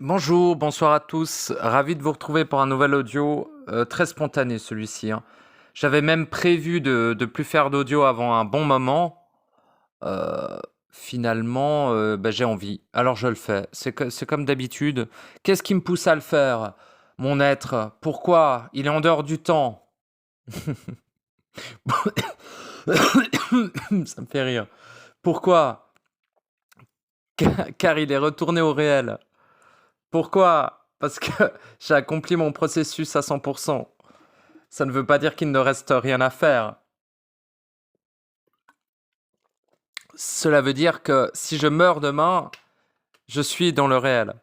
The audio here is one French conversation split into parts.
Bonjour, bonsoir à tous. Ravi de vous retrouver pour un nouvel audio, très spontané celui-ci, hein. J'avais même prévu de plus faire d'audio avant un bon moment. Heu, Finalement, j'ai envie, alors je le fais. C'est comme d'habitude. Qu'est-ce qui me pousse à le faire? Mon être. Pourquoi? Il est en dehors du temps. Ça me fait rire. Pourquoi? Car il est retourné au réel. Pourquoi? Parce que j'ai accompli mon processus à 100%. Ça ne veut pas dire qu'il ne reste rien à faire. Cela veut dire que si je meurs demain, je suis dans le réel,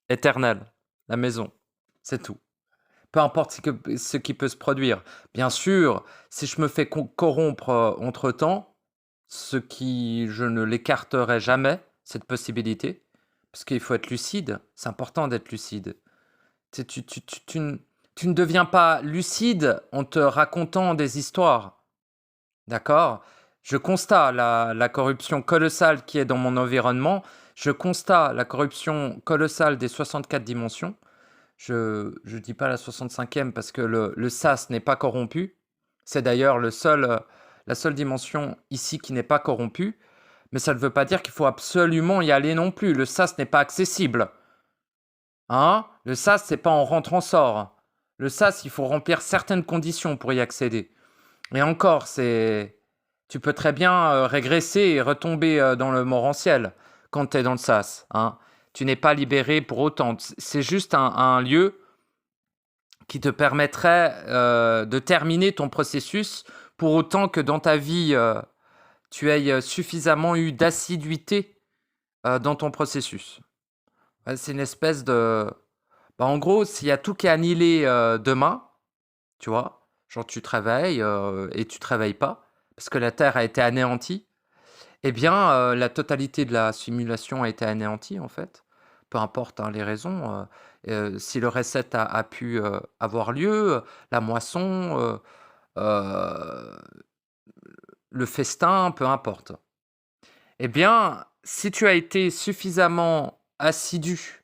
éternel, la maison, c'est tout. Peu importe ce qui peut se produire. Bien sûr, si je me fais corrompre entre-temps, ce qui je ne l'écarterai jamais, cette possibilité, parce qu'il faut être lucide, c'est important d'être lucide. Tu ne deviens pas lucide en te racontant des histoires. D'accord? Je constate la corruption colossale qui est dans mon environnement. Je constate la corruption colossale des 64 dimensions. Je ne dis pas la 65e parce que le sas n'est pas corrompu. C'est d'ailleurs la seule dimension ici qui n'est pas corrompue. Mais ça ne veut pas dire qu'il faut absolument y aller non plus. Le sas n'est pas accessible. Hein? Le sas, c'est pas en rentre-en-sort. Le sas, il faut remplir certaines conditions pour y accéder. Et encore, tu peux très bien régresser et retomber dans le morantiel quand tu es dans le sas, hein. Tu n'es pas libéré pour autant. C'est juste un lieu qui te permettrait de terminer ton processus pour autant que dans ta vie, tu aies suffisamment eu d'assiduité dans ton processus. Ouais, c'est une espèce de... en gros, s'il y a tout qui est annihilé demain, tu vois? Genre tu te réveilles, et tu te réveilles pas, parce que la Terre a été anéantie, eh bien, la totalité de la simulation a été anéantie, en fait. Peu importe, hein, les raisons, si le reset a pu, avoir lieu, la moisson, heu, le festin, peu importe. Eh bien, si tu as été suffisamment assidu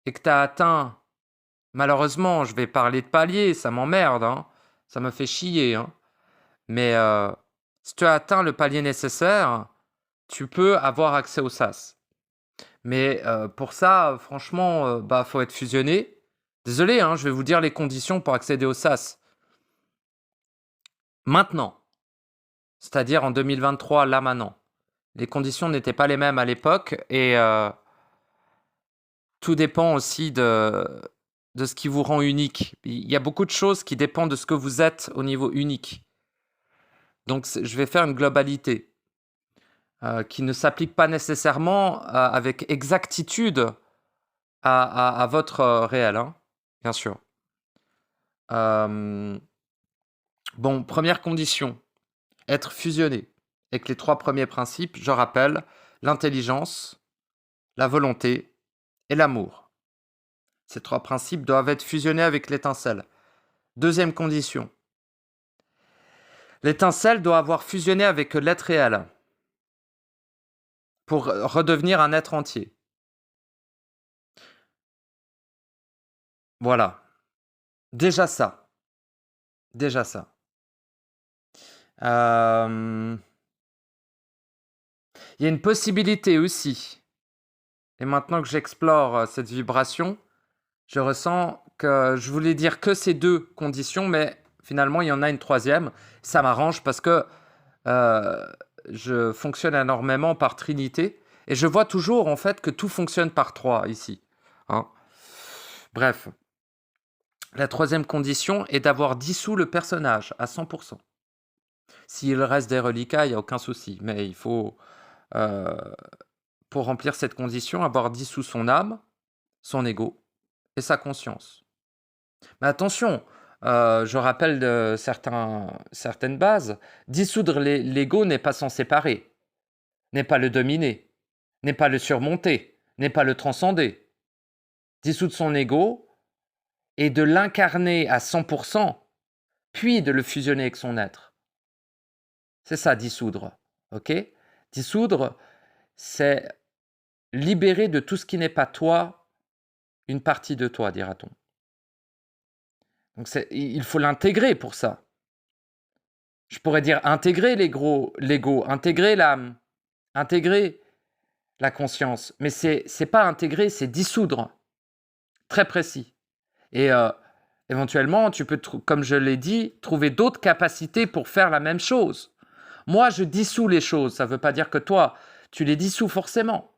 et que tu as atteint, malheureusement, je vais parler de palier, ça m'emmerde, hein, ça me fait chier, hein. Mais si tu as atteint le palier nécessaire, tu peux avoir accès au sas. Mais pour ça, franchement, faut être fusionné. Désolé, hein, je vais vous dire les conditions pour accéder au sas. Maintenant, c'est-à-dire en 2023, là maintenant. Les conditions n'étaient pas les mêmes à l'époque et tout dépend aussi de ce qui vous rend unique. Il y a beaucoup de choses qui dépendent de ce que vous êtes au niveau unique. Donc je vais faire une globalité. Qui ne s'applique pas nécessairement avec exactitude à votre réel, hein, bien sûr. Bon, première condition, être fusionné avec les 3 premiers principes, je rappelle, l'intelligence, la volonté et l'amour. Ces 3 principes doivent être fusionnés avec l'étincelle. Deuxième condition, l'étincelle doit avoir fusionné avec l'être réel pour redevenir un être entier. Voilà, déjà ça, déjà ça. Il y a une possibilité aussi, et maintenant que j'explore cette vibration, je ressens que je voulais dire que ces 2 conditions, mais finalement, il y en a une troisième. Ça m'arrange parce que euh, je fonctionne énormément par trinité et je vois toujours en fait que tout fonctionne par 3 ici, hein. Bref, la troisième condition est d'avoir dissous le personnage à 100%. S'il reste des reliquats, il n'y a aucun souci, mais il faut, euh, pour remplir cette condition, avoir dissous son âme, son ego et sa conscience. Mais attention, je rappelle certaines bases, dissoudre l'ego n'est pas s'en séparer, n'est pas le dominer, n'est pas le surmonter, n'est pas le transcender. Dissoudre son ego est de l'incarner à 100%, puis de le fusionner avec son être. C'est ça, dissoudre, ok? Dissoudre, c'est libérer de tout ce qui n'est pas toi une partie de toi, dira-t-on. Donc il faut l'intégrer pour ça. Je pourrais dire intégrer l'ego, intégrer l'âme, intégrer la conscience. Mais c'est pas intégrer, c'est dissoudre. Très précis. Et éventuellement, tu peux, comme je l'ai dit, trouver d'autres capacités pour faire la même chose. Moi, je dissous les choses. Ça ne veut pas dire que toi, tu les dissous forcément.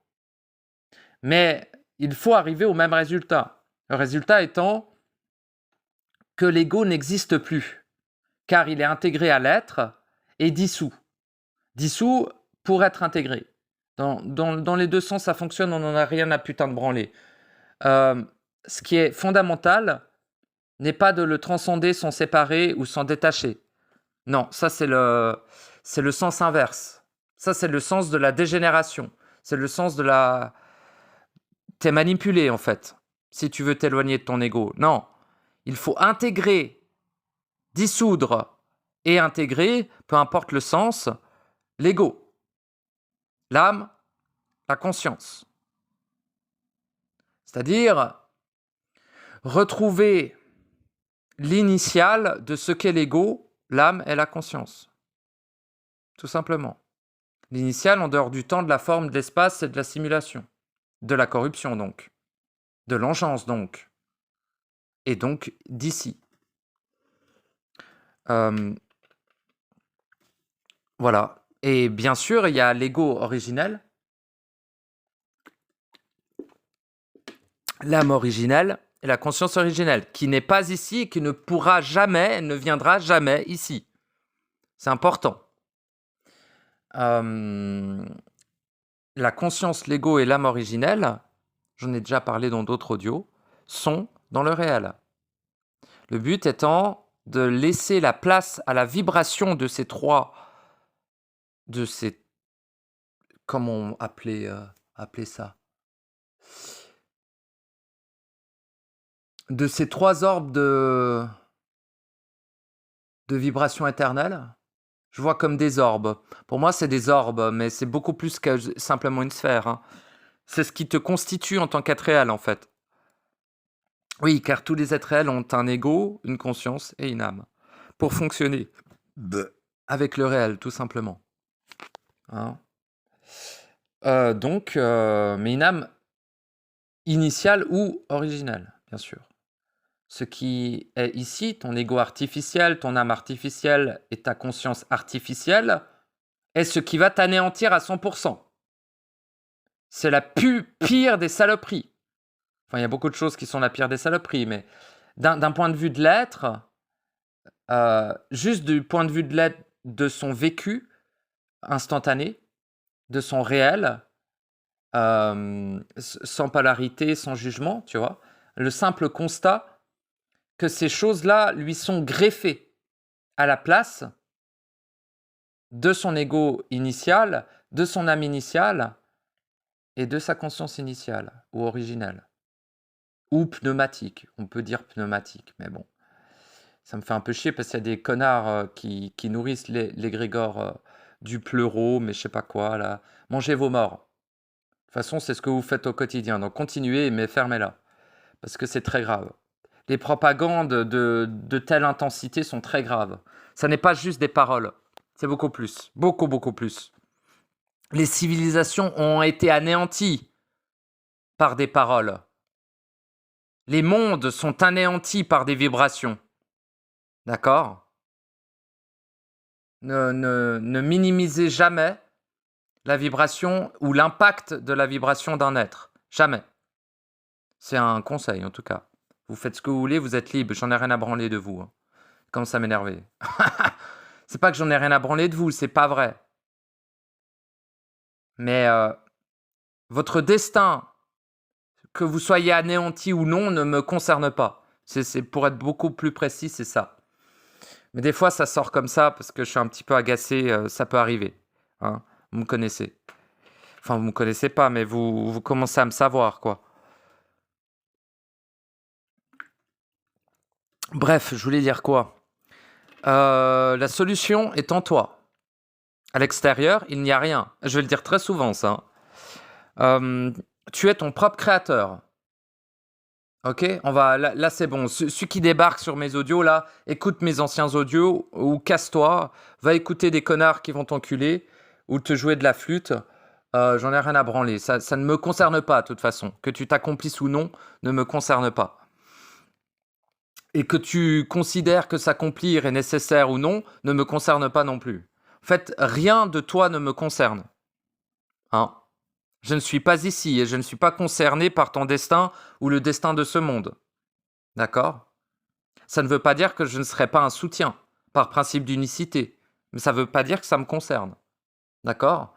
Mais il faut arriver au même résultat. Le résultat étant que l'ego n'existe plus, car il est intégré à l'être et dissous. Dissous pour être intégré. Dans les deux sens, ça fonctionne, on n'en a rien à putain de branler. Ce qui est fondamental n'est pas de le transcender, s'en séparer ou s'en détacher. Non, ça c'est le sens inverse. Ça c'est le sens de la dégénération. C'est le sens de la... T'es manipulé en fait, si tu veux t'éloigner de ton ego. Non, il faut intégrer, dissoudre et intégrer, peu importe le sens, l'ego, l'âme, la conscience. C'est-à-dire retrouver l'initiale de ce qu'est l'ego, l'âme et la conscience. Tout simplement. L'initiale en dehors du temps, de la forme, de l'espace et de la simulation. De la corruption donc. De l'engeance donc. Et donc d'ici. Voilà. Et bien sûr, il y a l'ego originel, l'âme originelle et la conscience originelle, qui n'est pas ici et qui ne pourra jamais, ne viendra jamais ici. C'est important. La conscience, l'ego et l'âme originelle, j'en ai déjà parlé dans d'autres audios, sont dans le réel. Le but étant de laisser la place à la vibration de ces trois, comment appeler ça, de ces trois orbes de vibration éternelle. Je vois comme des orbes. Pour moi, c'est des orbes, mais c'est beaucoup plus que simplement une sphère. Hein. C'est ce qui te constitue en tant qu'être réel, en fait. Oui, car tous les êtres réels ont un ego, une conscience et une âme. Pour fonctionner avec le réel, tout simplement. Hein. Mais une âme initiale ou originale, bien sûr. Ce qui est ici, ton ego artificiel, ton âme artificielle et ta conscience artificielle, est ce qui va t'anéantir à 100%. C'est la pire des saloperies. Enfin, il y a beaucoup de choses qui sont la pire des saloperies, mais d'un point de vue de l'être, juste du point de vue de l'être, de son vécu instantané, de son réel, sans polarité, sans jugement, tu vois, le simple constat que ces choses-là lui sont greffées à la place de son ego initial, de son âme initiale et de sa conscience initiale ou originelle. Ou pneumatique, on peut dire pneumatique, mais bon. Ça me fait un peu chier parce qu'il y a des connards qui nourrissent l'égrégore du pleuro, mais je sais pas quoi, là. Mangez vos morts. De toute façon, c'est ce que vous faites au quotidien, donc continuez, mais fermez-la. Parce que c'est très grave. Les propagandes de telle intensité sont très graves. Ça n'est pas juste des paroles, c'est beaucoup plus, beaucoup, beaucoup plus. Les civilisations ont été anéanties par des paroles. Les mondes sont anéantis par des vibrations. D'accord ? Ne minimisez jamais la vibration ou l'impact de la vibration d'un être. Jamais. C'est un conseil, en tout cas. Vous faites ce que vous voulez, vous êtes libre. J'en ai rien à branler de vous. Hein. Comme ça m'énerver. C'est pas que j'en ai rien à branler de vous, c'est pas vrai. Mais votre destin, que vous soyez anéanti ou non, ne me concerne pas. C'est pour être beaucoup plus précis, c'est ça. Mais des fois, ça sort comme ça parce que je suis un petit peu agacé. Ça peut arriver. Hein. Vous me connaissez. Enfin, vous me connaissez pas, mais vous commencez à me savoir, quoi. Bref, je voulais dire quoi ? La solution est en toi. À l'extérieur, il n'y a rien. Je vais le dire très souvent, ça. Tu es ton propre créateur. Ok, là, c'est bon. Celui qui débarque sur mes audios, là, écoute mes anciens audios ou casse-toi, va écouter des connards qui vont t'enculer ou te jouer de la flûte. J'en ai rien à branler. Ça ne me concerne pas, de toute façon. Que tu t'accomplisses ou non ne me concerne pas. Et que tu considères que s'accomplir est nécessaire ou non ne me concerne pas non plus. En fait, rien de toi ne me concerne. Hein? Je ne suis pas ici et je ne suis pas concerné par ton destin ou le destin de ce monde. D'accord? Ça ne veut pas dire que je ne serai pas un soutien, par principe d'unicité. Mais ça ne veut pas dire que ça me concerne. D'accord?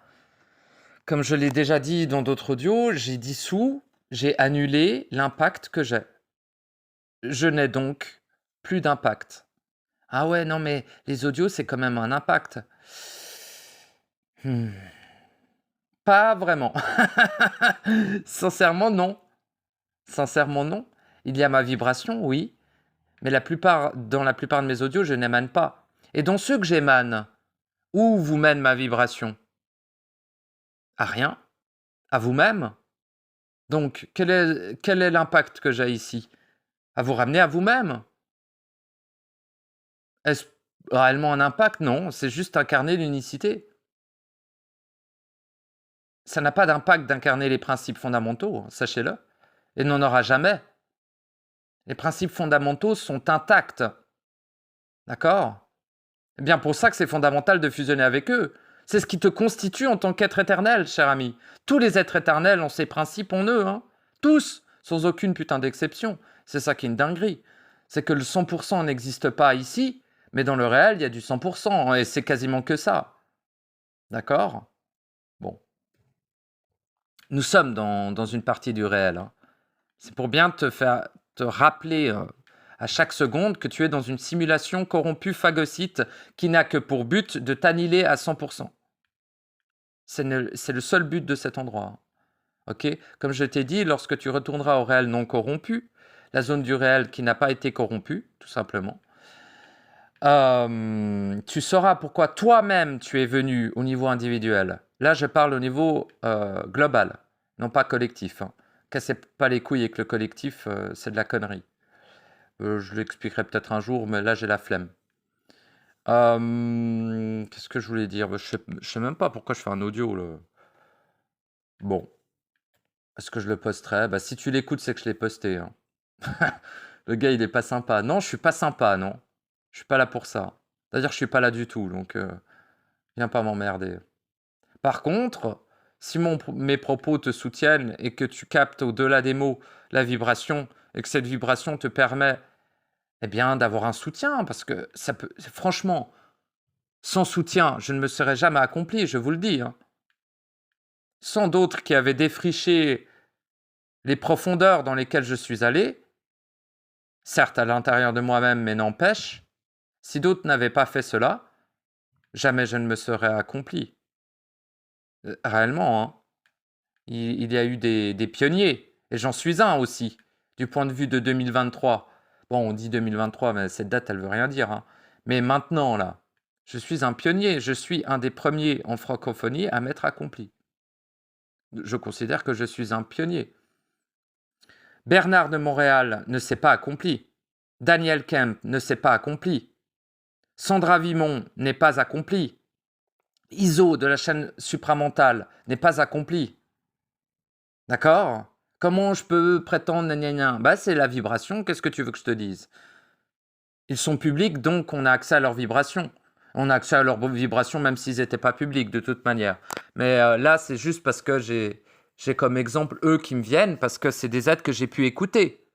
Comme je l'ai déjà dit dans d'autres audios, j'ai dissous, j'ai annulé l'impact que j'ai. Je n'ai donc plus d'impact. Ah ouais, non, mais les audios, c'est quand même un impact. Pas vraiment. Sincèrement, non. Sincèrement, non. Il y a ma vibration, oui. Mais dans la plupart de mes audios, je n'émane pas. Et dans ceux que j'émane, où vous mène ma vibration? À rien. À vous-même. Donc, quel est l'impact que j'ai ici? À vous ramener à vous-même. Est-ce réellement un impact? Non, c'est juste incarner l'unicité. Ça n'a pas d'impact d'incarner les principes fondamentaux, sachez-le. Et n'en aura jamais. Les principes fondamentaux sont intacts. D'accord? C'est bien pour ça que c'est fondamental de fusionner avec eux. C'est ce qui te constitue en tant qu'être éternel, cher ami. Tous les êtres éternels ont ces principes en eux. Hein. Tous, sans aucune putain d'exception. C'est ça qui est une dinguerie. C'est que le 100% n'existe pas ici, mais dans le réel, il y a du 100%, et c'est quasiment que ça. D'accord? Bon. Nous sommes dans une partie du réel. Hein. C'est pour bien te rappeler à chaque seconde que tu es dans une simulation corrompue phagocyte qui n'a que pour but de t'annihiler à 100%. C'est le seul but de cet endroit. Ok? Comme je t'ai dit, lorsque tu retourneras au réel non corrompu, la zone du réel qui n'a pas été corrompue, tout simplement, tu sauras pourquoi toi-même tu es venu au niveau individuel. Là, je parle au niveau global, non pas collectif. Hein. Cassez pas les couilles avec le collectif, c'est de la connerie. Je l'expliquerai peut-être un jour, mais là, j'ai la flemme. Qu'est-ce que je voulais dire? Je sais même pas pourquoi je fais un audio, là. Bon. Est-ce que je le posterai? Bah, si tu l'écoutes, c'est que je l'ai posté. Hein. Le gars, il est pas sympa. Non, je suis pas sympa, non. Je suis pas là pour ça. C'est-à-dire, je suis pas là du tout, donc viens pas m'emmerder. Par contre, si mes propos te soutiennent et que tu captes au-delà des mots la vibration et que cette vibration te permet eh bien, d'avoir un soutien, parce que ça peut, franchement, sans soutien, je ne me serais jamais accompli, je vous le dis. Hein. Sans d'autres qui avaient défriché les profondeurs dans lesquelles je suis allé, certes à l'intérieur de moi-même, mais n'empêche, si d'autres n'avaient pas fait cela, jamais je ne me serais accompli. Réellement, hein. Il y a eu des pionniers, et j'en suis un aussi, du point de vue de 2023. Bon, on dit 2023, mais cette date, elle veut rien dire. Hein. Mais maintenant, là, je suis un pionnier, je suis un des premiers en francophonie à m'être accompli. Je considère que je suis un pionnier. Bernard de Montréal ne s'est pas accompli. Daniel Kemp ne s'est pas accompli. Sandra Vimon n'est pas accompli. Iso de la chaîne supramentale n'est pas accompli. D'accord? Comment je peux prétendre Bah, c'est la vibration, qu'est-ce que tu veux que je te dise? Ils sont publics, donc on a accès à leurs vibrations. On a accès à leurs vibrations même s'ils n'étaient pas publics, de toute manière. Mais là, c'est juste parce que j'ai comme exemple eux qui me viennent, parce que c'est des êtres que j'ai pu écouter.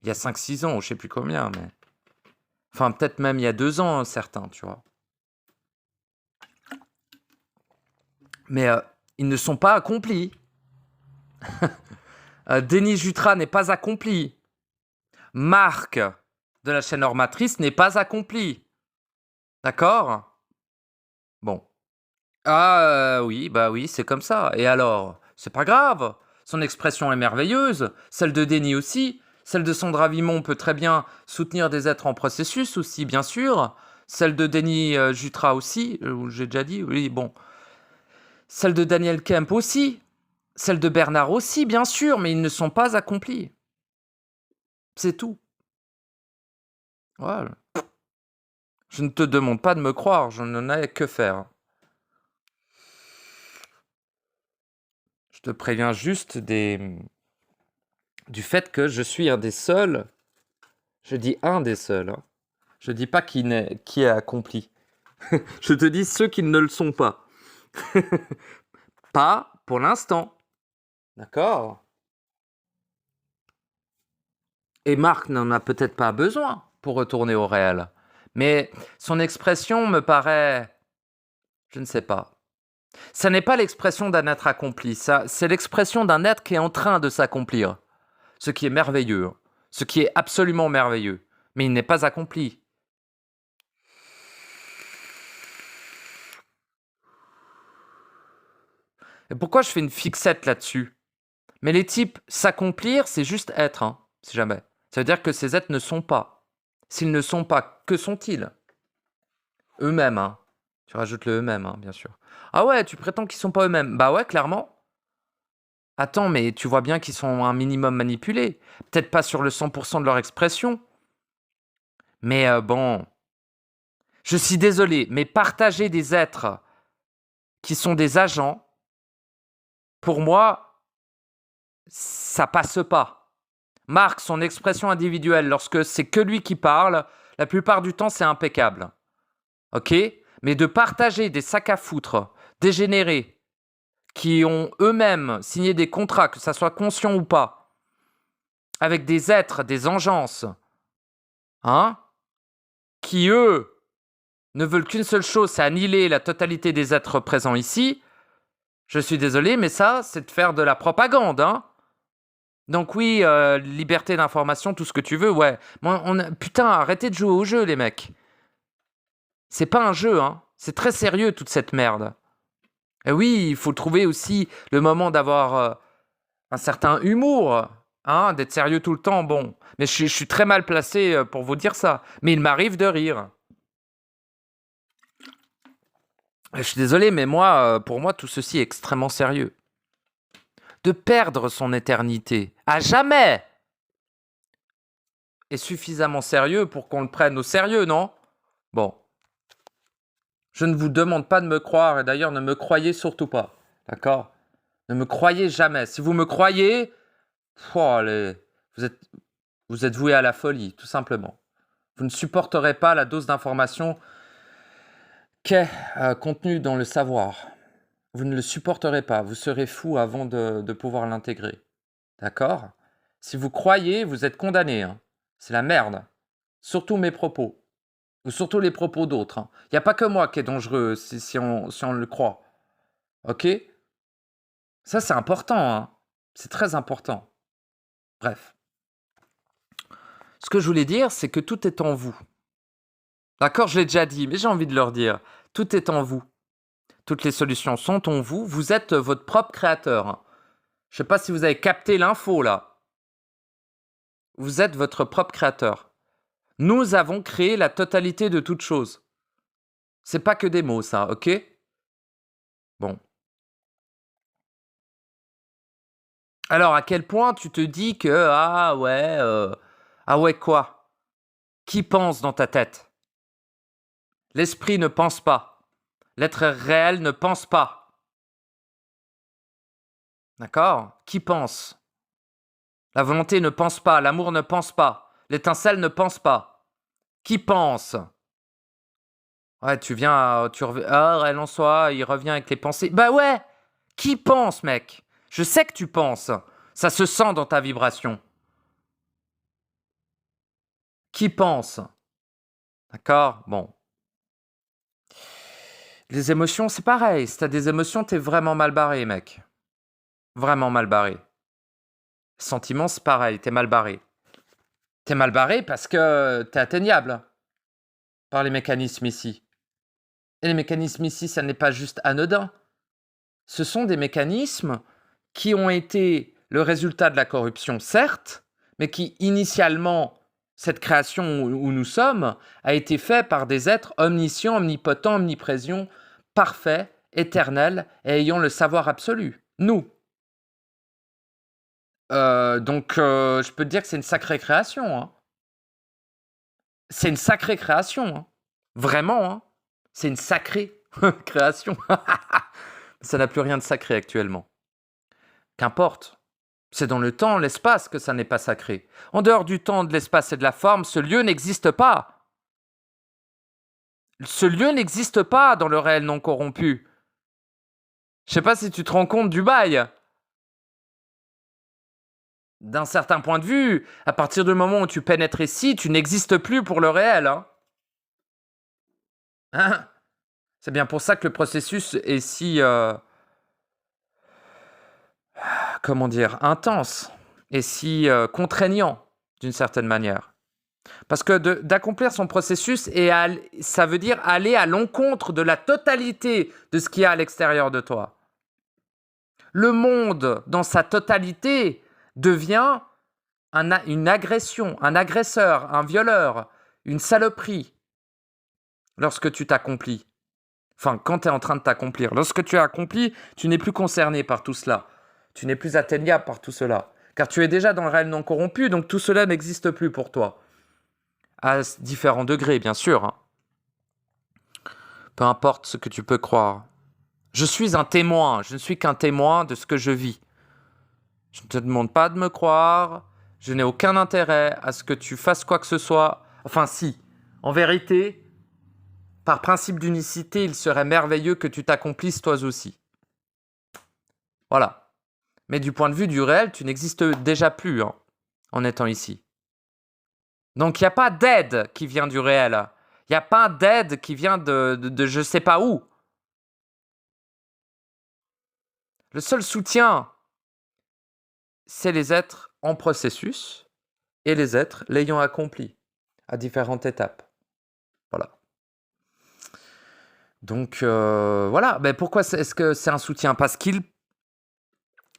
Il y a 5-6 ans, je sais plus combien, mais... Enfin, peut-être même il y a 2 ans, certains, tu vois. Mais ils ne sont pas accomplis. Denis Jutras n'est pas accompli. Marc de la chaîne Ormatrice n'est pas accompli. D'accord? Bon. Ah oui, bah oui, c'est comme ça. Et alors? C'est pas grave. Son expression est merveilleuse. Celle de Denis aussi. Celle de Sandra Vimon peut très bien soutenir des êtres en processus aussi, bien sûr. Celle de Denis Jutras aussi. J'ai déjà dit, oui, bon. Celle de Daniel Kemp aussi. Celles de Bernard aussi, bien sûr, mais ils ne sont pas accomplis. C'est tout. Voilà. Je ne te demande pas de me croire, je n'en ai que faire. Je te préviens juste du fait que je suis un des seuls, je dis un des seuls, hein. Je dis pas qui est accompli. Je te dis ceux qui ne le sont pas. Pas pour l'instant. D'accord? Et Marc n'en a peut-être pas besoin pour retourner au réel. Mais son expression me paraît... Je ne sais pas. Ça n'est pas l'expression d'un être accompli, ça, c'est l'expression d'un être qui est en train de s'accomplir. Ce qui est merveilleux, hein. Ce qui est absolument merveilleux. Mais il n'est pas accompli. Et pourquoi je fais une fixette là-dessus? Mais les types s'accomplir, c'est juste être, hein, si jamais. Ça veut dire que ces êtres ne sont pas. S'ils ne sont pas, que sont-ils? Eux-mêmes, hein. Tu rajoutes le eux-mêmes, hein, bien sûr. Ah ouais, tu prétends qu'ils sont pas eux-mêmes. Bah ouais, clairement. Attends, mais tu vois bien qu'ils sont un minimum manipulés. Peut-être pas sur le 100% de leur expression. Mais bon, je suis désolé, mais partager des êtres qui sont des agents, pour moi, ça passe pas. Marc, son expression individuelle, lorsque c'est que lui qui parle, la plupart du temps, c'est impeccable. Ok? Mais de partager des sacs à foutre dégénérés qui ont eux-mêmes signé des contrats, que ça soit conscient ou pas, avec des êtres, des engences, hein, qui eux ne veulent qu'une seule chose, c'est annihiler la totalité des êtres présents ici, je suis désolé, mais ça, c'est de faire de la propagande, hein. Donc oui, liberté d'information, tout ce que tu veux, ouais. Putain, arrêtez de jouer au jeu, les mecs. C'est pas un jeu, hein. C'est très sérieux, toute cette merde. Et oui, il faut trouver aussi le moment d'avoir un certain humour, hein, d'être sérieux tout le temps, bon. Mais je suis très mal placé pour vous dire ça. Mais il m'arrive de rire. Je suis désolé, mais moi, pour moi, tout ceci est extrêmement sérieux. De perdre son éternité, à jamais, est suffisamment sérieux pour qu'on le prenne au sérieux, non? Bon. Je ne vous demande pas de me croire, et d'ailleurs, ne me croyez surtout pas. D'accord? Ne me croyez jamais. Si vous me croyez, vous êtes voué à la folie, tout simplement. Vous ne supporterez pas la dose d'information qu'est contenue dans le savoir. Vous ne le supporterez pas. Vous serez fou avant de pouvoir l'intégrer. D'accord? Si vous croyez, vous êtes condamné, hein. C'est la merde. Surtout mes propos. Ou surtout les propos d'autres, hein. Il n'y a pas que moi qui est dangereux si on le croit. Ok? Ça, c'est important, hein. C'est très important. Bref. Ce que je voulais dire, c'est que tout est en vous. D'accord, je l'ai déjà dit, mais j'ai envie de leur dire. Tout est en vous. Toutes les solutions sont en vous. Vous êtes votre propre créateur, hein. Je ne sais pas si vous avez capté l'info, là. Vous êtes votre propre créateur. Nous avons créé la totalité de toutes choses. C'est pas que des mots, ça, ok? Bon. Alors, à quel point tu te dis que, ah ouais quoi? Qui pense dans ta tête? L'esprit ne pense pas. L'être réel ne pense pas. D'accord? Qui pense? La volonté ne pense pas, l'amour ne pense pas, l'étincelle ne pense pas. Qui pense? Ouais, réel en soi, il revient avec les pensées. Bah ouais! Qui pense, mec? Je sais que tu penses. Ça se sent dans ta vibration. Qui pense? D'accord? Bon. Les émotions, c'est pareil. Si t'as des émotions, t'es vraiment mal barré, mec. Vraiment mal barré. Sentiments, c'est pareil, t'es mal barré. T'es mal barré parce que t'es atteignable par les mécanismes ici. Et les mécanismes ici, ça n'est pas juste anodin. Ce sont des mécanismes qui ont été le résultat de la corruption, certes, mais qui, initialement, cette création où nous sommes, a été faite par des êtres omniscients, omnipotents, omniprésents, parfaits, éternels et ayant le savoir absolu. Nous. Je peux te dire que c'est une sacrée création, hein. C'est une sacrée création, hein. Vraiment, hein. C'est une sacrée création. Ça n'a plus rien de sacré actuellement. Qu'importe. C'est dans le temps, l'espace que ça n'est pas sacré. En dehors du temps, de l'espace et de la forme, ce lieu n'existe pas. Ce lieu n'existe pas dans le réel non corrompu. Je sais pas si tu te rends compte du bail. D'un certain point de vue, à partir du moment où tu pénètres ici, tu n'existes plus pour le réel. Hein. C'est bien pour ça que le processus est si, comment dire, intense et si contraignant d'une certaine manière. Parce que d'accomplir son processus, ça veut dire aller à l'encontre de la totalité de ce qu'il y a à l'extérieur de toi. Le monde, dans sa totalité, devient une agression, un agresseur, un violeur, une saloperie, lorsque tu t'accomplis. Enfin, quand tu es en train de t'accomplir. Lorsque tu as accompli, tu n'es plus concerné par tout cela. Tu n'es plus atteignable par tout cela. Car tu es déjà dans le réel non corrompu, donc tout cela n'existe plus pour toi. À différents degrés, bien sûr. Hein. Peu importe ce que tu peux croire. Je suis un témoin. Je ne suis qu'un témoin de ce que je vis. Je ne te demande pas de me croire. Je n'ai aucun intérêt à ce que tu fasses quoi que ce soit. Enfin, si. En vérité, par principe d'unicité, il serait merveilleux que tu t'accomplisses toi aussi. Voilà. Mais du point de vue du réel, tu n'existes déjà plus en étant ici. Donc, il n'y a pas d'aide qui vient du réel. Il n'y a pas d'aide qui vient de je ne sais pas où. Le seul soutien, c'est les êtres en processus et les êtres l'ayant accompli à différentes étapes. Voilà. Donc, voilà. Mais pourquoi est-ce que c'est un soutien? Parce qu'il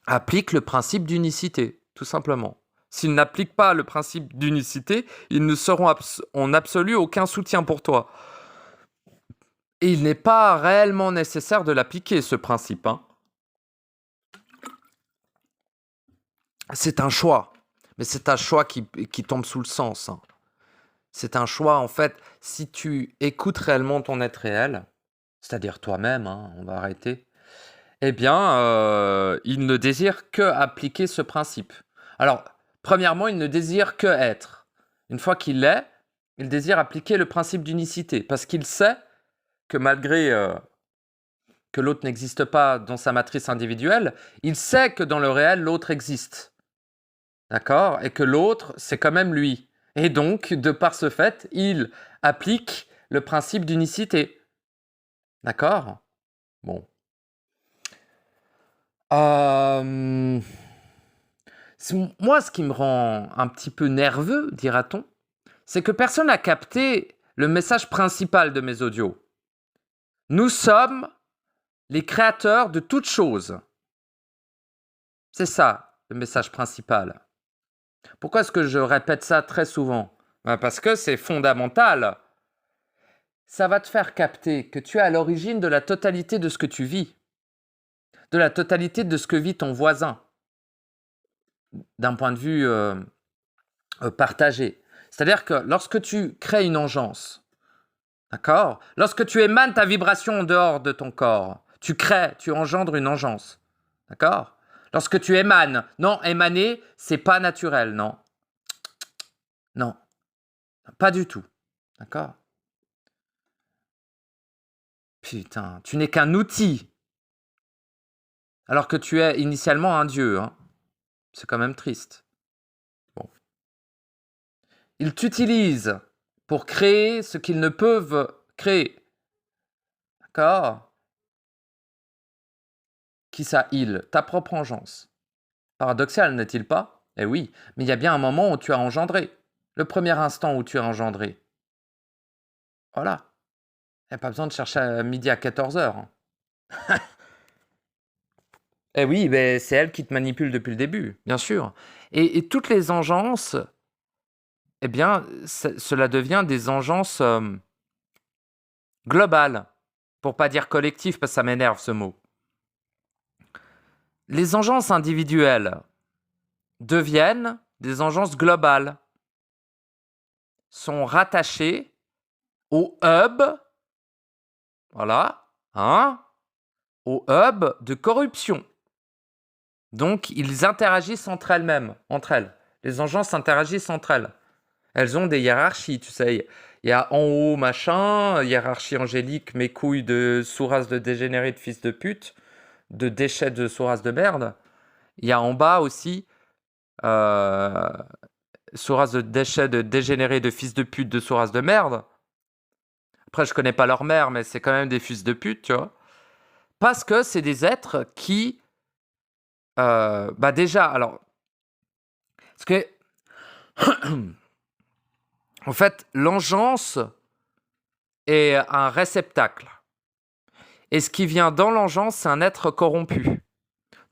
applique le principe d'unicité, tout simplement. S'ils n'appliquent pas le principe d'unicité, ils ne seront en absolu aucun soutien pour toi. Et il n'est pas réellement nécessaire de l'appliquer, ce principe. Hein. C'est un choix. Mais c'est un choix qui tombe sous le sens. Hein. C'est un choix, en fait, si tu écoutes réellement ton être réel, c'est-à-dire toi-même, hein, on va arrêter, eh bien, il ne désire que appliquer ce principe. Alors, premièrement, il ne désire que être. Une fois qu'il l'est, il désire appliquer le principe d'unicité, parce qu'il sait que malgré que l'autre n'existe pas dans sa matrice individuelle, il sait que dans le réel, l'autre existe. D'accord? Et que l'autre, c'est quand même lui. Et donc, de par ce fait, il applique le principe d'unicité. D'accord? Bon. Moi, ce qui me rend un petit peu nerveux, dira-t-on, c'est que personne n'a capté le message principal de mes audios. Nous sommes les créateurs de toutes choses. C'est ça, le message principal. Pourquoi est-ce que je répète ça très souvent? Parce que c'est fondamental. Ça va te faire capter que tu es à l'origine de la totalité de ce que tu vis, de la totalité de ce que vit ton voisin, d'un point de vue partagé. C'est-à-dire que lorsque tu crées une engeance, d'accord? Lorsque tu émanes ta vibration en dehors de ton corps, tu crées, tu engendres une engeance, d'accord? Lorsque tu émanes, non, émaner, c'est pas naturel, non. Non, pas du tout, d'accord? Putain, tu n'es qu'un outil, alors que tu es initialement un dieu, hein. C'est quand même triste. Bon. Ils t'utilisent pour créer ce qu'ils ne peuvent créer. D'accord? Qui ça, il? Ta propre engeance. Paradoxal, n'est-il pas? Eh oui, mais il y a bien un moment où tu as engendré. Le premier instant où tu as engendré. Voilà. Il n'y a pas besoin de chercher à midi à 14h. Eh oui, mais c'est elle qui te manipule depuis le début, bien sûr. Et toutes les engences, eh bien, cela devient des engences globales, pour pas dire collectives, parce que ça m'énerve ce mot. Les engences individuelles, deviennent des engences globales, sont rattachées au hub, voilà, hein, au hub de corruption. Donc, ils interagissent entre elles-mêmes, entre elles. Les engences interagissent entre elles. Elles ont des hiérarchies, tu sais. Il y a en haut, machin, hiérarchie angélique, mes couilles de sous-race de dégénérés de fils de pute, de déchets de sous-race de merde. Il y a en bas aussi, sous-race de déchets de dégénérés de fils de pute de sous-race de merde. Après, je connais pas leur mère, mais c'est quand même des fils de pute, tu vois. Parce que c'est des êtres qui... bah déjà, alors... Parce que... en fait, l'engeance est un réceptacle. Et ce qui vient dans l'engeance, c'est un être corrompu.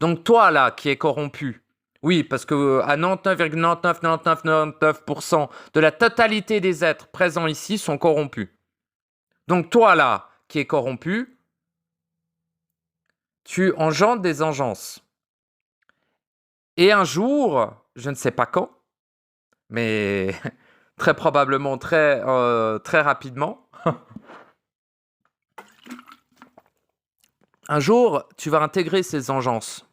Donc toi, là, qui est corrompu, oui, parce que à 99,999999% de la totalité des êtres présents ici sont corrompus. Donc toi, là, qui est corrompu, tu engendres des engences. Et un jour, je ne sais pas quand, mais très probablement très rapidement, un jour, tu vas intégrer ces engences.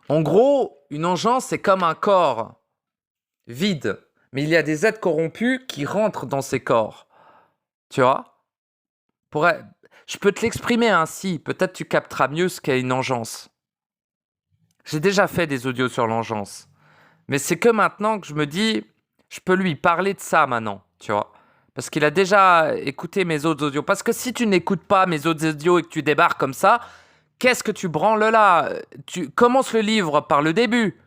En gros, une engeance, c'est comme un corps vide, mais il y a des êtres corrompus qui rentrent dans ces corps. Tu vois ? Je peux te l'exprimer ainsi, peut-être tu capteras mieux ce qu'est une engeance. J'ai déjà fait des audios sur l'engeance, mais c'est que maintenant que je me dis, je peux lui parler de ça maintenant, tu vois ? Parce qu'il a déjà écouté mes autres audios. Parce que si tu n'écoutes pas mes autres audios et que tu débarques comme ça, qu'est-ce que tu branles là ? Tu commences le livre par le début.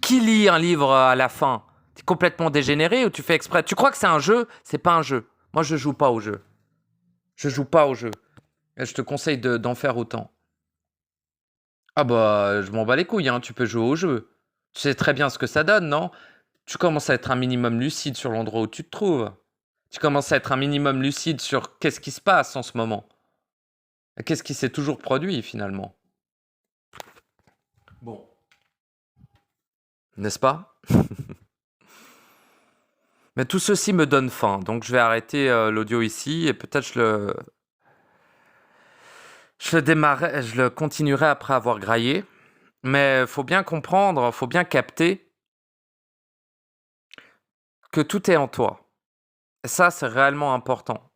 Qui lit un livre à la fin ? T'es complètement dégénéré ou tu fais exprès ? Tu crois que c'est un jeu ? C'est pas un jeu. Moi, je joue pas au jeu. Je joue pas au jeu. Et je te conseille d'en faire autant. Ah bah, je m'en bats les couilles, hein. Tu peux jouer au jeu. Tu sais très bien ce que ça donne, non ? Tu commences à être un minimum lucide sur l'endroit où tu te trouves. Tu commences à être un minimum lucide sur qu'est-ce qui se passe en ce moment. Qu'est-ce qui s'est toujours produit finalement. Bon. N'est-ce pas ? Mais tout ceci me donne faim, donc je vais arrêter l'audio ici et peut-être je le continuerai après avoir graillé. Mais faut bien comprendre, faut bien capter que tout est en toi. Et ça, c'est réellement important.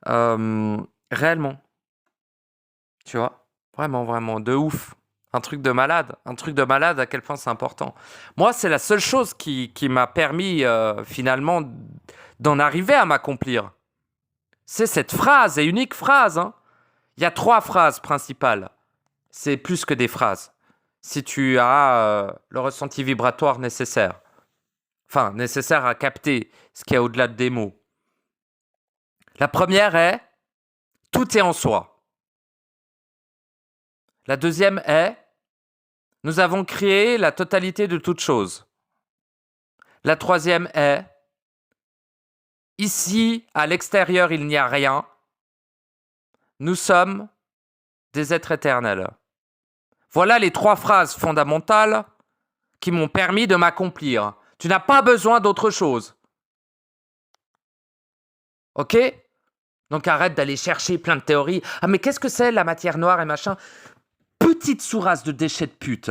Réellement. Tu vois ? Vraiment, vraiment, de ouf. Un truc de malade à quel point c'est important. Moi, c'est la seule chose qui m'a permis finalement d'en arriver à m'accomplir. C'est cette phrase et unique phrase. Hein. Il y a 3 phrases principales. C'est plus que des phrases. Si tu as le ressenti vibratoire nécessaire. Enfin, nécessaire à capter ce qu'il y a au-delà des mots. La première est « tout est en soi ». La deuxième est « nous avons créé la totalité de toutes choses ». La troisième est « ici, à l'extérieur, il n'y a rien. Nous sommes des êtres éternels ». Voilà les 3 phrases fondamentales qui m'ont permis de m'accomplir. Tu n'as pas besoin d'autre chose. Ok ? Donc arrête d'aller chercher plein de théories. Ah mais qu'est-ce que c'est la matière noire et machin ? Petite sous-race de déchets de pute.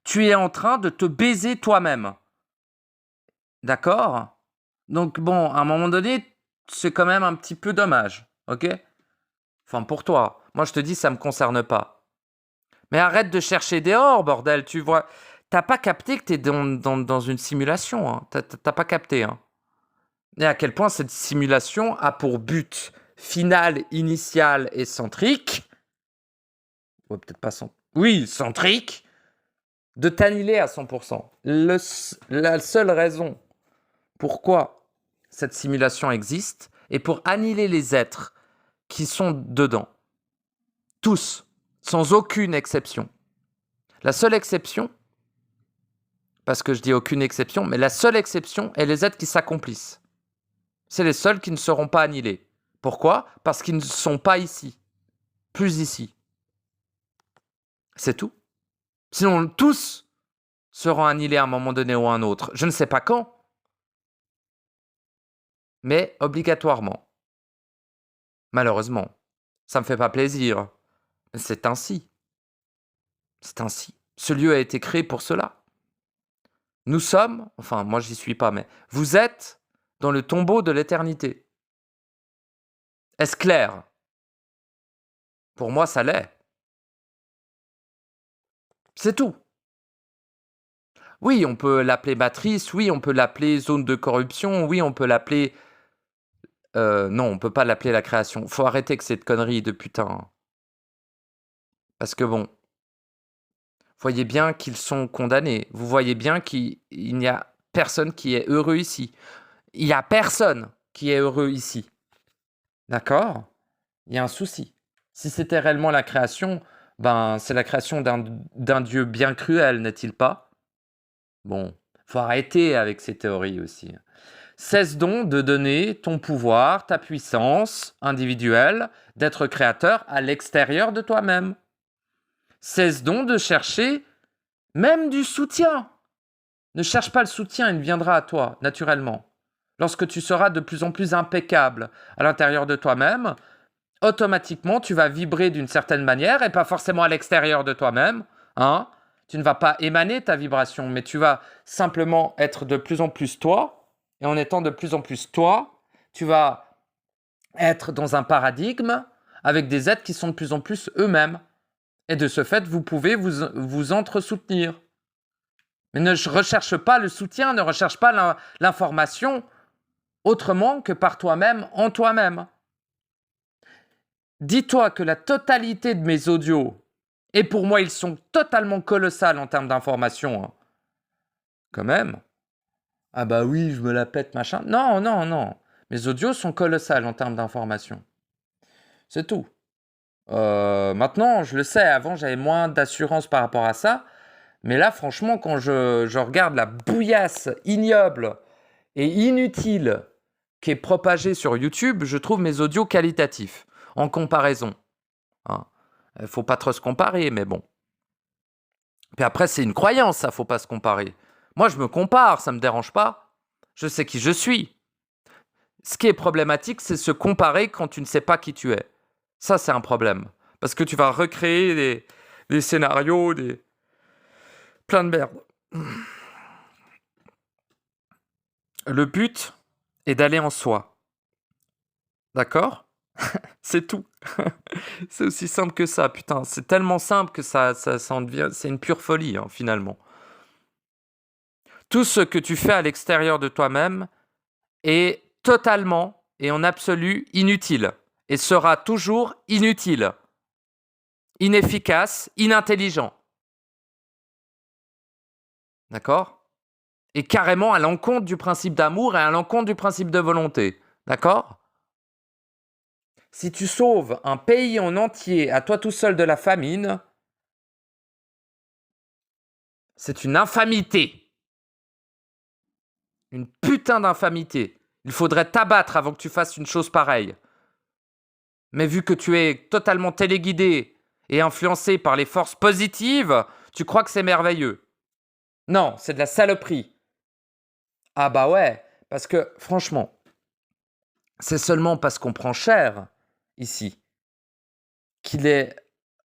Tu es en train de te baiser toi-même. D'accord ? Donc bon, à un moment donné, c'est quand même un petit peu dommage. Ok ? Enfin pour toi. Moi je te dis, ça me concerne pas. Mais arrête de chercher dehors, bordel. Tu vois, t'as pas capté que t'es dans une simulation. Hein. T'as pas capté. Hein. Et à quel point cette simulation a pour but final, initial et centrique, ou peut-être pas centrique, oui, centrique, de t'annihiler à 100%. La seule raison pourquoi cette simulation existe est pour annihiler les êtres qui sont dedans. Tous, sans aucune exception. La seule exception, parce que je dis aucune exception, mais la seule exception est les êtres qui s'accomplissent. C'est les seuls qui ne seront pas annihilés. Pourquoi ? Parce qu'ils ne sont pas ici. Plus ici. C'est tout. Sinon, tous seront annihilés à un moment donné ou à un autre. Je ne sais pas quand, mais obligatoirement. Malheureusement. Ça me fait pas plaisir. Mais c'est ainsi. C'est ainsi. Ce lieu a été créé pour cela. Nous sommes, enfin moi j'y suis pas, mais vous êtes dans le tombeau de l'éternité. Est-ce clair? Pour moi, ça l'est. C'est tout. Oui, on peut l'appeler matrice, oui, on peut l'appeler zone de corruption, oui, on peut l'appeler... non, on peut pas l'appeler la création. Faut arrêter avec cette connerie de putain. Hein. Parce que bon, voyez bien qu'ils sont condamnés. Vous voyez bien qu'il n'y a personne qui est heureux ici. Il n'y a personne qui est heureux ici. D'accord? Il y a un souci. Si c'était réellement la création, ben c'est la création d'un Dieu bien cruel, n'est-il pas? Bon, faut arrêter avec ces théories aussi. Cesse donc de donner ton pouvoir, ta puissance individuelle d'être créateur à l'extérieur de toi-même. Cesse donc de chercher même du soutien. Ne cherche pas le soutien, il viendra à toi, naturellement. Lorsque tu seras de plus en plus impeccable à l'intérieur de toi-même, automatiquement, tu vas vibrer d'une certaine manière et pas forcément à l'extérieur de toi-même. Hein? Tu ne vas pas émaner ta vibration, mais tu vas simplement être de plus en plus toi. Et en étant de plus en plus toi, tu vas être dans un paradigme avec des êtres qui sont de plus en plus eux-mêmes. Et de ce fait, vous pouvez vous entre-soutenir. Mais ne recherche pas le soutien, ne recherche pas l'information autrement que par toi-même, en toi-même. Dis-toi que la totalité de mes audios, et pour moi ils sont totalement colossales en termes d'information, hein. Quand même. Ah bah oui, je me la pète, machin. Non, non, non. Mes audios sont colossales en termes d'information. C'est tout. Maintenant, je le sais, avant j'avais moins d'assurance par rapport à ça. Mais là, franchement, quand je regarde la bouillasse ignoble et inutile qui est propagée sur YouTube, je trouve mes audios qualitatifs en comparaison. Hein. Il faut pas trop se comparer, mais bon. Puis après, c'est une croyance, ça, faut pas se comparer. Moi, je me compare, ça me dérange pas. Je sais qui je suis. Ce qui est problématique, c'est se comparer quand tu ne sais pas qui tu es. Ça, c'est un problème. Parce que tu vas recréer des scénarios, plein de merde. Le but est d'aller en soi. D'accord? C'est tout. C'est aussi simple que ça, putain. C'est tellement simple que ça en devient... C'est une pure folie, hein, finalement. Tout ce que tu fais à l'extérieur de toi-même est totalement et en absolu inutile. Et sera toujours inutile. Inefficace, inintelligent. D'accord? Et carrément à l'encontre du principe d'amour et à l'encontre du principe de volonté. D'accord? Si tu sauves un pays en entier à toi tout seul de la famine, c'est une infamité. Une putain d'infamité. Il faudrait t'abattre avant que tu fasses une chose pareille. Mais vu que tu es totalement téléguidé et influencé par les forces positives, tu crois que c'est merveilleux. Non, c'est de la saloperie. Ah bah ouais, parce que franchement, c'est seulement parce qu'on prend cher ici qu'il est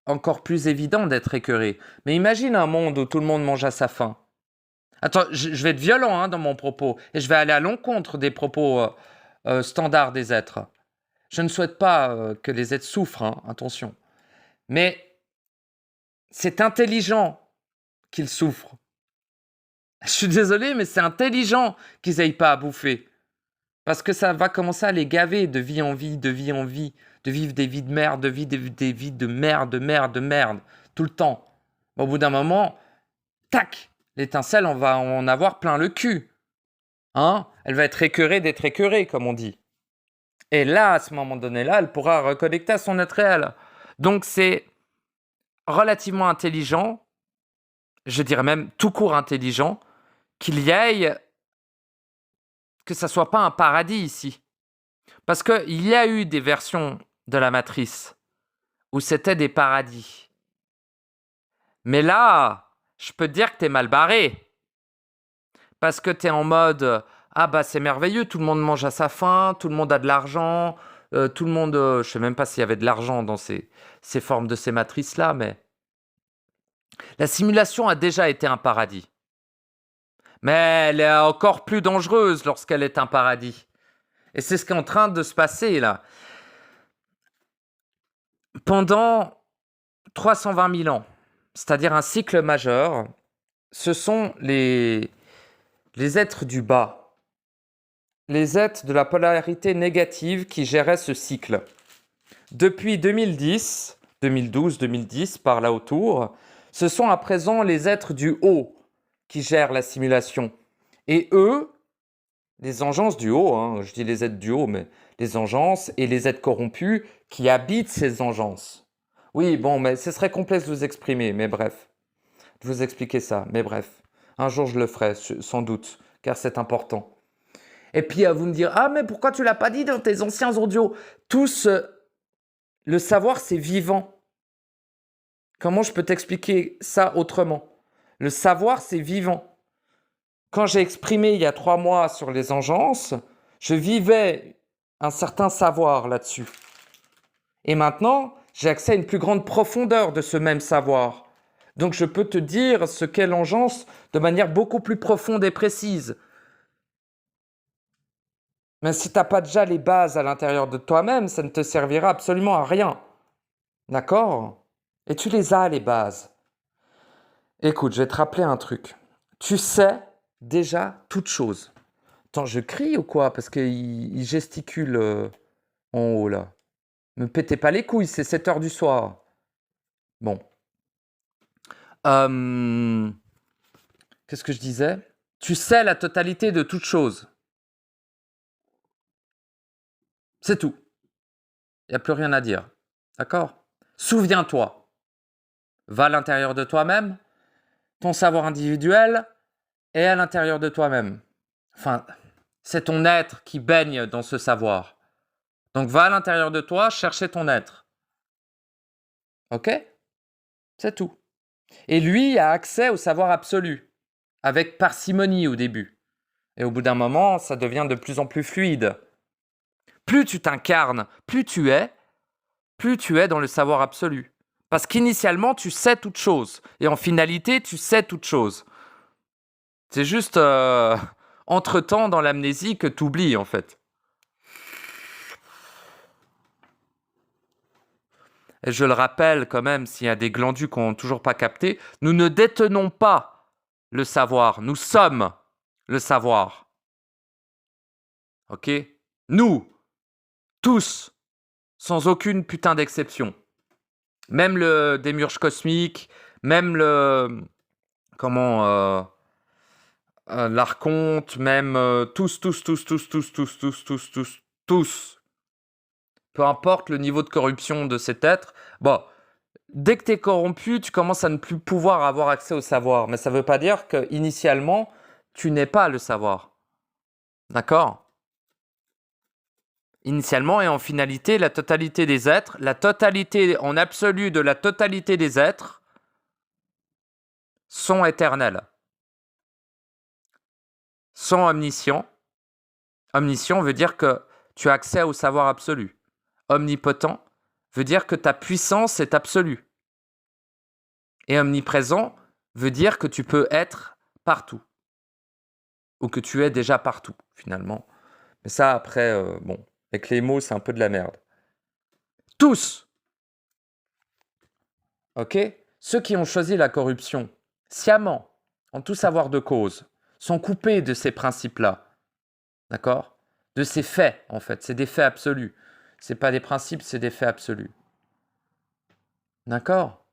encore plus évident d'être écœuré. Mais imagine un monde où tout le monde mange à sa faim. Attends, je vais être violent hein, dans mon propos et je vais aller à l'encontre des propos standards des êtres. Je ne souhaite pas que les êtres souffrent, hein, attention. Mais c'est intelligent qu'ils souffrent. Je suis désolé, mais c'est intelligent qu'ils n'aillent pas à bouffer. Parce que ça va commencer à les gaver de vie en vie, de vie en vie, de vivre des vies de merde, de vivre des vies de merde, de merde, de merde, tout le temps. Au bout d'un moment, tac, l'étincelle, on va en avoir plein le cul. Hein? Elle va être écœurée d'être écœurée, comme on dit. Et là, à ce moment donné-là, elle pourra reconnecter à son être réel. Donc c'est relativement intelligent, je dirais même tout court intelligent, qu'il y aille, que ça soit pas un paradis ici. Parce qu'il y a eu des versions de la matrice où c'était des paradis. Mais là, je peux te dire que tu es mal barré. Parce que tu es en mode ah bah c'est merveilleux, tout le monde mange à sa faim, tout le monde a de l'argent, tout le monde. Je ne sais même pas s'il y avait de l'argent dans ces formes de ces matrices-là, mais la simulation a déjà été un paradis. Mais elle est encore plus dangereuse lorsqu'elle est un paradis. Et c'est ce qui est en train de se passer là. Pendant 320 000 ans, c'est-à-dire un cycle majeur, ce sont les êtres du bas, les êtres de la polarité négative qui géraient ce cycle. Depuis 2010, 2012, 2010, par là autour, ce sont à présent les êtres du haut qui gèrent la simulation. Et eux, les engences du haut, hein, je dis les êtres du haut, mais les engences et les êtres corrompus qui habitent ces engences. Oui, bon, mais ce serait complexe de vous exprimer, mais bref, de vous expliquer ça, mais bref. Un jour, je le ferai, sans doute, car c'est important. Et puis, vous me dire, ah, mais pourquoi tu l'as pas dit dans tes anciens audios? Le savoir, c'est vivant. Comment je peux t'expliquer ça autrement? Le savoir, c'est vivant. Quand j'ai exprimé il y a 3 mois sur les engences, je vivais un certain savoir là-dessus. Et maintenant, j'ai accès à une plus grande profondeur de ce même savoir. Donc je peux te dire ce qu'est l'engeance de manière beaucoup plus profonde et précise. Mais si tu n'as pas déjà les bases à l'intérieur de toi-même, ça ne te servira absolument à rien. D'accord? Et tu les as, les bases. Écoute, je vais te rappeler un truc. Tu sais déjà toute chose. Attends, je crie ou quoi? Parce qu'il gesticule en haut, là. Me pétez pas les couilles, c'est 7 heures du soir. Bon. Qu'est-ce que je disais? Tu sais la totalité de toute chose. C'est tout. Il n'y a plus rien à dire. D'accord? Souviens-toi. Va à l'intérieur de toi-même, ton savoir individuel est à l'intérieur de toi-même. Enfin, c'est ton être qui baigne dans ce savoir. Donc va à l'intérieur de toi, chercher ton être. Ok? C'est tout. Et lui a accès au savoir absolu, avec parcimonie au début. Et au bout d'un moment, ça devient de plus en plus fluide. Plus tu t'incarnes, plus tu es dans le savoir absolu. Parce qu'initialement, tu sais toute chose. Et en finalité, tu sais toute chose. C'est juste entre-temps dans l'amnésie que tu oublies, en fait. Et je le rappelle quand même, s'il y a des glandus qui n'ont toujours pas capté, nous ne détenons pas le savoir. Nous sommes le savoir. Ok? Nous, tous, sans aucune putain d'exception. Même le démiurge cosmique, même le... l'archonte, même tous. Peu importe le niveau de corruption de cet être. Bon, dès que tu es corrompu, tu commences à ne plus pouvoir avoir accès au savoir. Mais ça ne veut pas dire qu'initialement, tu n'es pas le savoir. D'accord? Initialement et en finalité, la totalité des êtres, la totalité en absolu de la totalité des êtres sont éternels. Sont omniscients. Omniscient veut dire que tu as accès au savoir absolu. Omnipotent veut dire que ta puissance est absolue. Et omniprésent veut dire que tu peux être partout. Ou que tu es déjà partout, finalement. Mais ça, après, bon, avec les mots, c'est un peu de la merde. Tous! Ok? Ceux qui ont choisi la corruption, sciemment, en tout savoir de cause, sont coupés de ces principes-là. D'accord? De ces faits, en fait. C'est des faits absolus. C'est pas des principes, c'est des faits absolus. D'accord?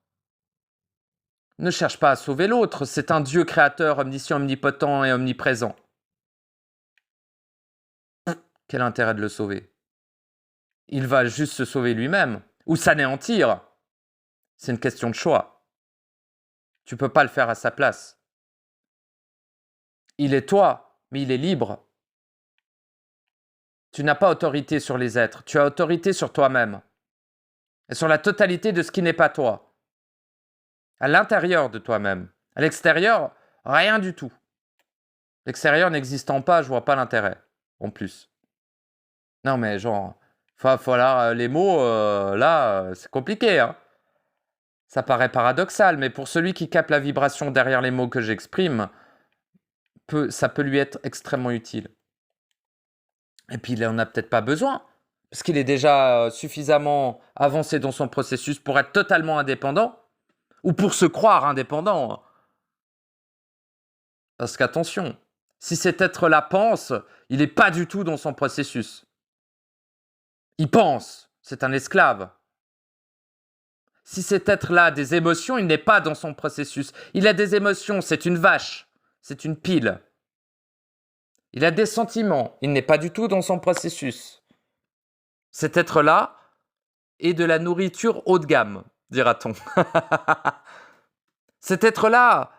Ne cherche pas à sauver l'autre. C'est un Dieu créateur, omniscient, omnipotent et omniprésent. Quel intérêt de le sauver? Il va juste se sauver lui-même. Ou s'anéantir. C'est une question de choix. Tu peux pas le faire à sa place. Il est toi, mais il est libre. Tu n'as pas autorité sur les êtres. Tu as autorité sur toi-même. Et sur la totalité de ce qui n'est pas toi. À l'intérieur de toi-même. À l'extérieur, rien du tout. L'extérieur n'existant pas, je vois pas l'intérêt, en plus. Non, mais genre, voilà, les mots, là, c'est compliqué, hein. Ça paraît paradoxal, mais pour celui qui capte la vibration derrière les mots que j'exprime, ça peut lui être extrêmement utile. Et puis, il n'en a peut-être pas besoin, parce qu'il est déjà suffisamment avancé dans son processus pour être totalement indépendant, ou pour se croire indépendant. Parce qu'attention, si cet être-là pense, il n'est pas du tout dans son processus. Il pense, c'est un esclave. Si cet être-là a des émotions, il n'est pas dans son processus. Il a des émotions, c'est une vache, c'est une pile. Il a des sentiments, il n'est pas du tout dans son processus. Cet être-là est de la nourriture haut de gamme, dira-t-on. Cet être-là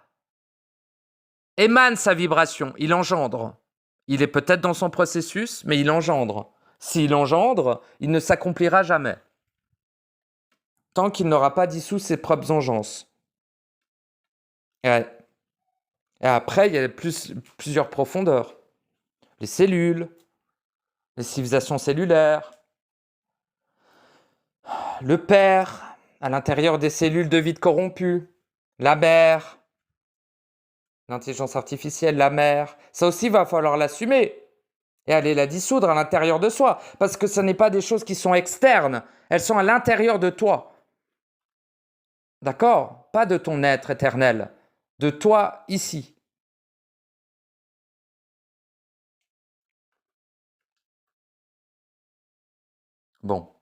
émane sa vibration, il engendre. Il est peut-être dans son processus, mais il engendre. S'il engendre, il ne s'accomplira jamais. Tant qu'il n'aura pas dissous ses propres engences. Et après, il y a plusieurs profondeurs. Les cellules, les civilisations cellulaires, le père à l'intérieur des cellules de vide corrompues, la mère, l'intelligence artificielle, la mère. Ça aussi, va falloir l'assumer et aller la dissoudre à l'intérieur de soi. Parce que ce n'est pas des choses qui sont externes, elles sont à l'intérieur de toi. D'accord? Pas de ton être éternel, de toi ici. Bon.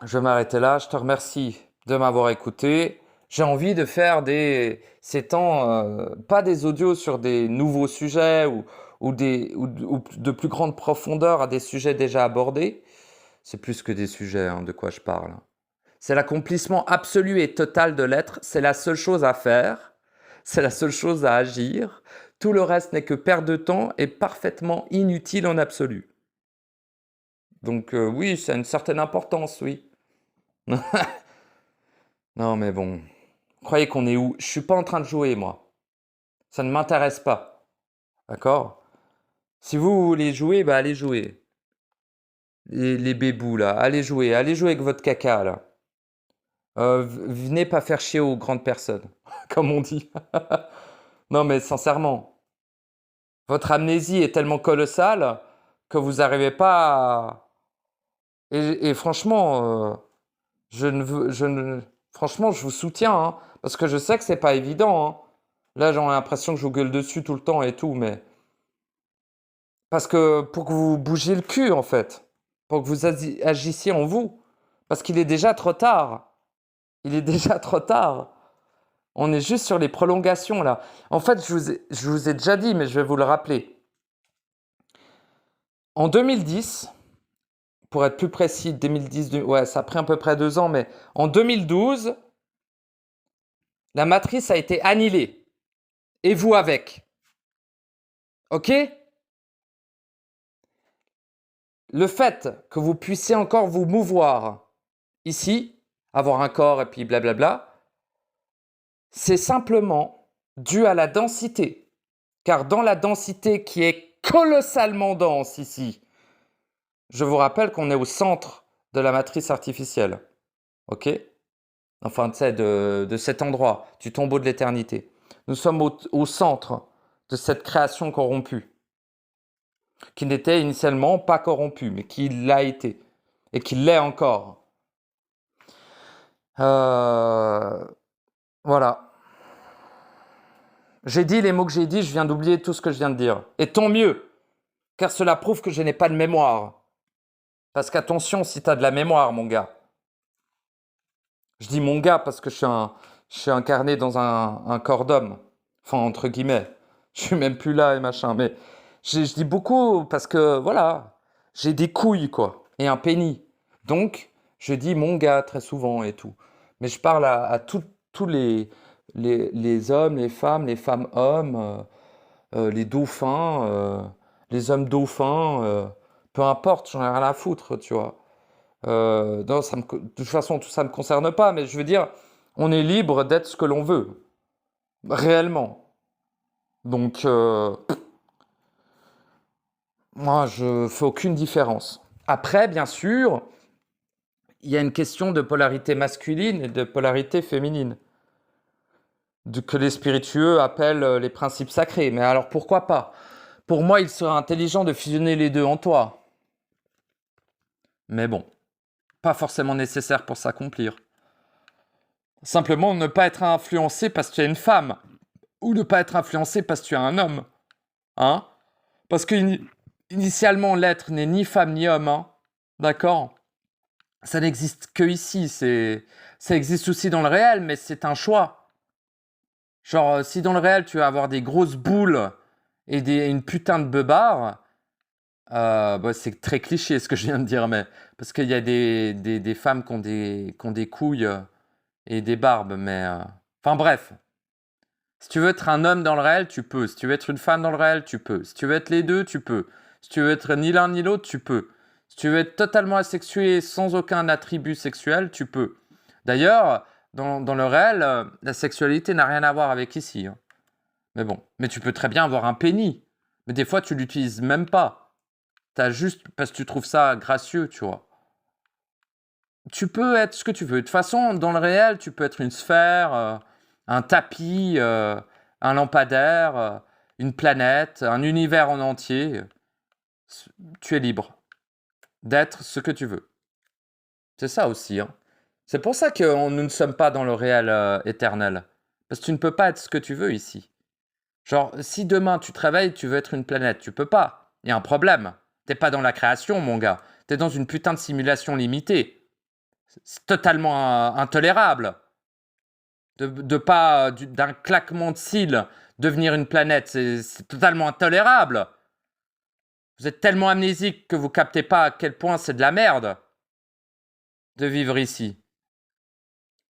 Je vais m'arrêter là. Je te remercie de m'avoir écouté. J'ai envie de faire ces temps, pas des audios sur des nouveaux sujets ou de plus grande profondeur à des sujets déjà abordés. C'est plus que des sujets, hein, de quoi je parle. C'est l'accomplissement absolu et total de l'être. C'est la seule chose à faire. C'est la seule chose à agir. Tout le reste n'est que perte de temps et parfaitement inutile en absolu. Donc oui, ça a une certaine importance, oui. Non, mais bon, croyez qu'on est où? Je suis pas en train de jouer, moi. Ça ne m'intéresse pas. D'accord? Si vous voulez jouer, bah allez jouer. Les bébous, là, allez jouer avec votre caca, là. Venez pas faire chier aux grandes personnes, comme on dit. Non, mais sincèrement, votre amnésie est tellement colossale que vous n'arrivez pas à... Et franchement, franchement, je vous soutiens, hein, parce que je sais que c'est pas évident, hein. Là, j'ai l'impression que je vous gueule dessus tout le temps et tout, mais... Parce que pour que vous bougiez le cul, en fait. Pour que vous agissiez en vous. Parce qu'il est déjà trop tard. Il est déjà trop tard. On est juste sur les prolongations, là. En fait, je vous ai déjà dit, mais je vais vous le rappeler. En 2010, pour être plus précis, 2010, ouais, ça a pris à peu près 2 ans, mais en 2012, la matrice a été annihilée. Et vous avec. Ok? Le fait que vous puissiez encore vous mouvoir ici, avoir un corps et puis blablabla, c'est simplement dû à la densité. Car dans la densité qui est colossalement dense ici, je vous rappelle qu'on est au centre de la matrice artificielle. Ok? Enfin, tu sais, de cet endroit, du tombeau de l'éternité. Nous sommes au centre de cette création corrompue, qui n'était initialement pas corrompue, mais qui l'a été, et qui l'est encore. Voilà. J'ai dit les mots que j'ai dit, je viens d'oublier tout ce que je viens de dire. Et tant mieux, car cela prouve que je n'ai pas de mémoire. Parce qu'attention, si tu as de la mémoire, mon gars. Je dis mon gars parce que je suis incarné dans un corps d'homme. Enfin, entre guillemets. Je suis même plus là et machin. Mais je dis beaucoup parce que, voilà, j'ai des couilles, quoi. Et un pénis. Donc, je dis mon gars très souvent et tout. Mais je parle à tous les hommes, les femmes hommes, les dauphins, les hommes dauphins, peu importe, j'en ai rien à foutre, tu vois. Non, de toute façon, tout ça ne me concerne pas, mais je veux dire, On est libre d'être ce que l'on veut, réellement. Donc, moi, je fais aucune différence. Après, bien sûr, il y a une question de polarité masculine et de polarité féminine, que les spiritueux appellent les principes sacrés. Mais alors, pourquoi pas? Pour moi, il serait intelligent de fusionner les deux en toi. Mais bon, pas forcément nécessaire pour s'accomplir. Simplement, ne pas être influencé parce que tu es une femme, ou ne pas être influencé parce que tu es un homme. Hein? Parce que initialement, l'être n'est ni femme ni homme. Hein? D'accord? Ça n'existe que ici. Ça existe aussi dans le réel, mais c'est un choix. Genre, si dans le réel, tu vas avoir des grosses boules et une putain de beubare, bah, c'est très cliché ce que je viens de dire, mais parce qu'il y a des femmes qui ont des couilles et des barbes, mais... Enfin bref, si tu veux être un homme dans le réel, tu peux. Si tu veux être une femme dans le réel, tu peux. Si tu veux être les deux, tu peux. Si tu veux être ni l'un ni l'autre, tu peux. Si tu veux être totalement asexué sans aucun attribut sexuel, tu peux. D'ailleurs, dans le réel, la sexualité n'a rien à voir avec ici. Hein. Mais bon, mais tu peux très bien avoir un pénis. Mais des fois, tu l'utilises même pas. T'as juste parce que tu trouves ça gracieux, tu vois. Tu peux être ce que tu veux. De toute façon, dans le réel, tu peux être une sphère, un tapis, un lampadaire, une planète, un univers en entier. Tu es libre d'être ce que tu veux. C'est ça aussi. Hein. C'est pour ça que nous ne sommes pas dans le réel éternel. Parce que tu ne peux pas être ce que tu veux ici. Genre, si demain tu te réveilles, tu veux être une planète, tu peux pas. Il y a un problème. T'es pas dans la création, mon gars. T'es dans une putain de simulation limitée. C'est totalement intolérable. De pas, d'un claquement de cils, devenir une planète. C'est totalement intolérable. Vous êtes tellement amnésique que vous captez pas à quel point c'est de la merde de vivre ici.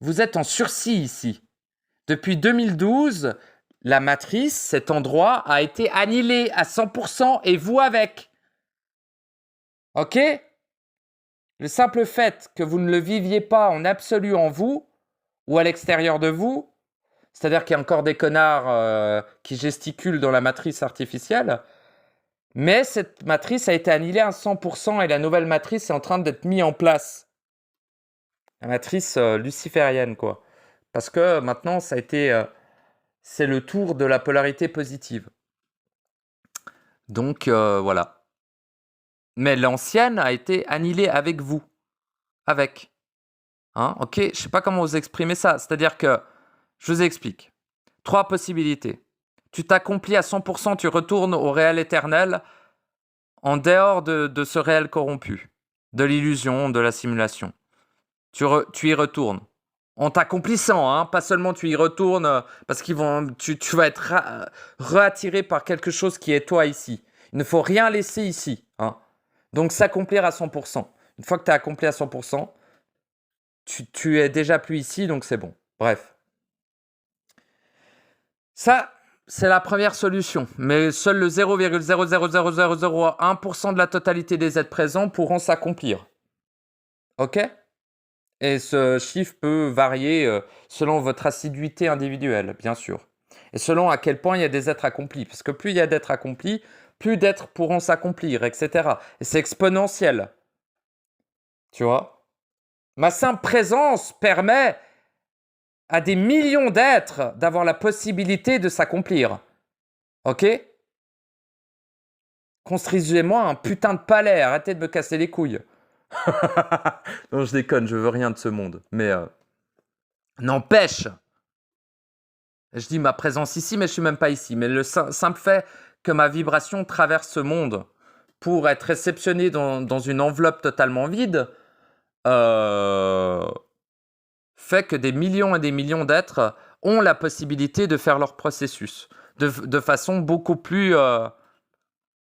Vous êtes en sursis ici. Depuis 2012, la matrice, cet endroit, a été annihilé à 100% et vous avec. Ok? Le simple fait que vous ne le viviez pas en absolu en vous ou à l'extérieur de vous, c'est-à-dire qu'il y a encore des connards qui gesticulent dans la matrice artificielle, mais cette matrice a été annihilée à 100% et la nouvelle matrice est en train d'être mise en place. La matrice luciférienne, quoi. Parce que maintenant, ça a été... c'est le tour de la polarité positive. Donc, voilà. Mais l'ancienne a été annihilée avec vous. Avec. Hein, ok, je ne sais pas comment vous exprimer ça. C'est-à-dire que, je vous explique. 3 possibilités. Tu t'accomplis à 100%, tu retournes au réel éternel en dehors de ce réel corrompu, de l'illusion, de la simulation. Tu y retournes. En t'accomplissant, hein, pas seulement tu y retournes parce tu vas être réattiré par quelque chose qui est toi ici. Il ne faut rien laisser ici. Hein. Donc s'accomplir à 100%. Une fois que tu es accompli à 100%, tu es déjà plus ici, donc c'est bon. Bref. Ça, c'est la première solution. Mais seul le 0,0000001% de la totalité des êtres présents pourront s'accomplir. Ok ? Et ce chiffre peut varier selon votre assiduité individuelle, bien sûr. Et selon à quel point il y a des êtres accomplis. Parce que plus il y a d'êtres accomplis, plus d'êtres pourront s'accomplir, etc. Et c'est exponentiel. Tu vois ? Ma simple présence permet à des millions d'êtres d'avoir la possibilité de s'accomplir. Ok ? Construisez-moi un putain de palais, arrêtez de me casser les couilles. Non, je déconne, je veux rien de ce monde. Mais n'empêche, je dis ma présence ici, mais je suis même pas ici. Mais le simple fait que ma vibration traverse ce monde pour être réceptionnée dans une enveloppe totalement vide fait que des millions et des millions d'êtres ont la possibilité de faire leur processus de façon beaucoup plus,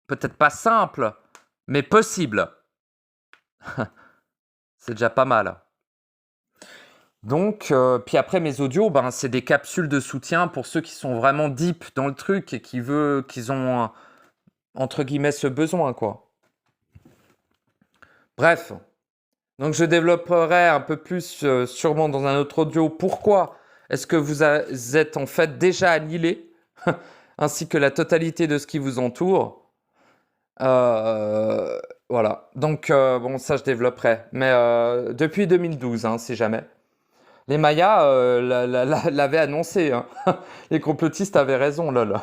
peut-être pas simple, mais possible. C'est déjà pas mal. Donc, puis après mes audios, ben, c'est des capsules de soutien pour ceux qui sont vraiment deep dans le truc et qu'ils ont, entre guillemets, ce besoin, quoi. Bref, Donc je développerai un peu plus sûrement dans un autre audio pourquoi est-ce que vous êtes en fait déjà annihilé, ainsi que la totalité de ce qui vous entoure. Voilà. Donc bon, ça je développerai. Mais depuis 2012, hein, si jamais. Les Mayas l'avaient annoncé, hein. Les complotistes avaient raison, lol.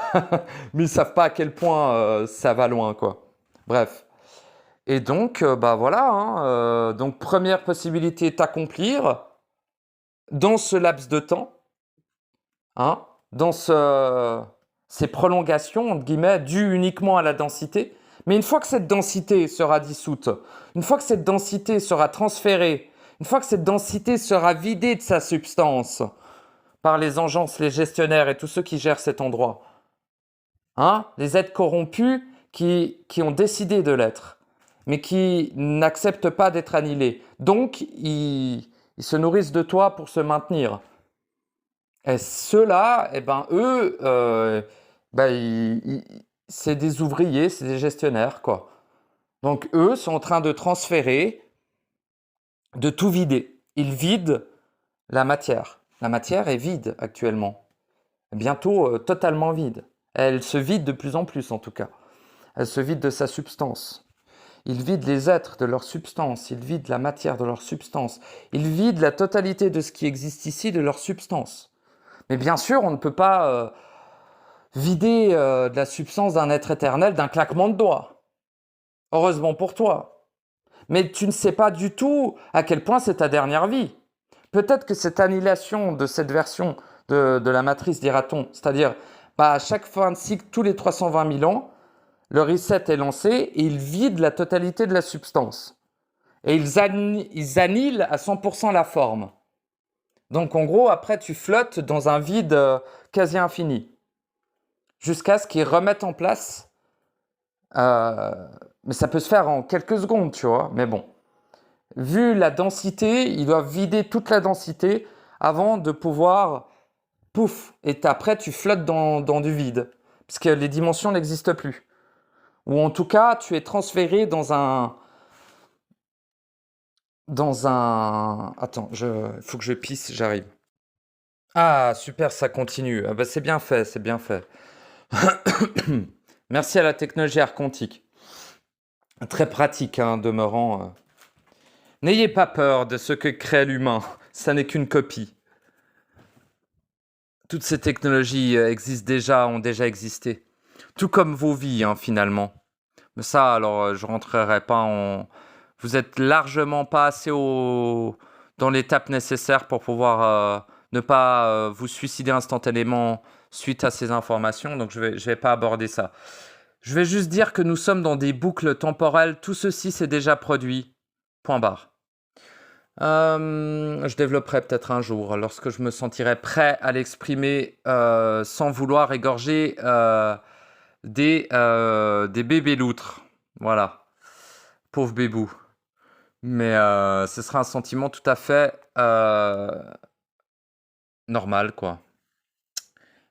Mais ils savent pas à quel point ça va loin, quoi. Bref. Et donc, bah voilà, hein, donc première possibilité, t'accomplir dans ce laps de temps, hein, dans ces prolongations, entre guillemets, dues uniquement à la densité. Mais une fois que cette densité sera dissoute, une fois que cette densité sera transférée, une fois que cette densité sera vidée de sa substance par les agences, les gestionnaires et tous ceux qui gèrent cet endroit, hein, les êtres corrompus qui ont décidé de l'être, mais qui n'acceptent pas d'être annihilés. Donc, ils se nourrissent de toi pour se maintenir. Et ceux-là, eh ben, eux, c'est des ouvriers, c'est des gestionnaires, quoi. Donc, eux sont en train de transférer, de tout vider. Ils vident la matière. La matière est vide actuellement. Bientôt totalement vide. Elle se vide de plus en plus, en tout cas. Elle se vide de sa substance. Ils vident les êtres de leur substance, ils vident la matière de leur substance, ils vident la totalité de ce qui existe ici de leur substance. Mais bien sûr, on ne peut pas vider de la substance d'un être éternel d'un claquement de doigts. Heureusement pour toi. Mais tu ne sais pas du tout à quel point c'est ta dernière vie. Peut-être que cette annihilation de cette version de la matrice, dira-t-on, c'est-à-dire à chaque fin de cycle, tous les 320 000 ans, le reset est lancé et il vide la totalité de la substance. Et ils annihilent à 100% la forme. Donc en gros, après, tu flottes dans un vide quasi infini. Jusqu'à ce qu'ils remettent en place. Mais ça peut se faire en quelques secondes, tu vois. Mais bon. Vu la densité, ils doivent vider toute la densité avant de pouvoir... Pouf. Et après, tu flottes dans du vide. Parce que les dimensions n'existent plus. Ou en tout cas, tu es transféré dans un... Attends, il faut que je pisse, j'arrive. Ah, super, ça continue. Ah bah, c'est bien fait, c'est bien fait. Merci à la technologie archontique. Très pratique, hein, demeurant. N'ayez pas peur de ce que crée l'humain. Ça n'est qu'une copie. Toutes ces technologies existent déjà, ont déjà existé. Tout comme vos vies, hein, finalement. Mais ça, alors, je rentrerai pas en... Vous êtes largement pas assez dans l'étape nécessaire pour pouvoir ne pas vous suicider instantanément suite à ces informations. Donc, je vais pas aborder ça. Je vais juste dire que nous sommes dans des boucles temporelles. Tout ceci s'est déjà produit. Point barre. Je développerai peut-être un jour, lorsque je me sentirai prêt à l'exprimer sans vouloir égorger des bébés loutres. Voilà. Pauvre bébou. Mais ce sera un sentiment tout à fait normal, quoi.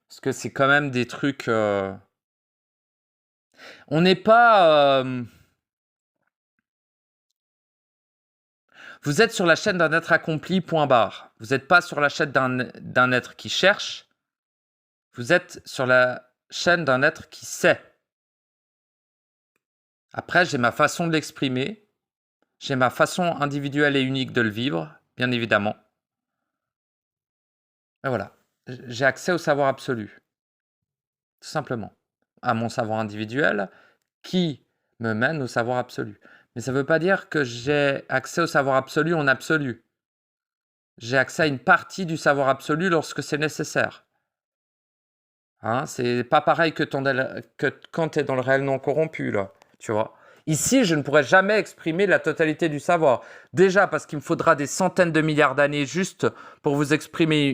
Parce que c'est quand même des trucs... On n'est pas... Vous êtes sur la chaîne d'un être accompli, point barre. Vous n'êtes pas sur la chaîne d'un être qui cherche. Vous êtes sur la chaîne d'un être qui sait. Après, j'ai ma façon de l'exprimer. J'ai ma façon individuelle et unique de le vivre, bien évidemment. Et voilà. J'ai accès au savoir absolu. Tout simplement. À mon savoir individuel qui me mène au savoir absolu. Mais ça ne veut pas dire que j'ai accès au savoir absolu en absolu. J'ai accès à une partie du savoir absolu lorsque c'est nécessaire. Hein, c'est pas pareil que quand tu es dans le réel non corrompu, là, tu vois. Ici, je ne pourrai jamais exprimer la totalité du savoir. Déjà parce qu'il me faudra des centaines de milliards d'années juste pour vous exprimer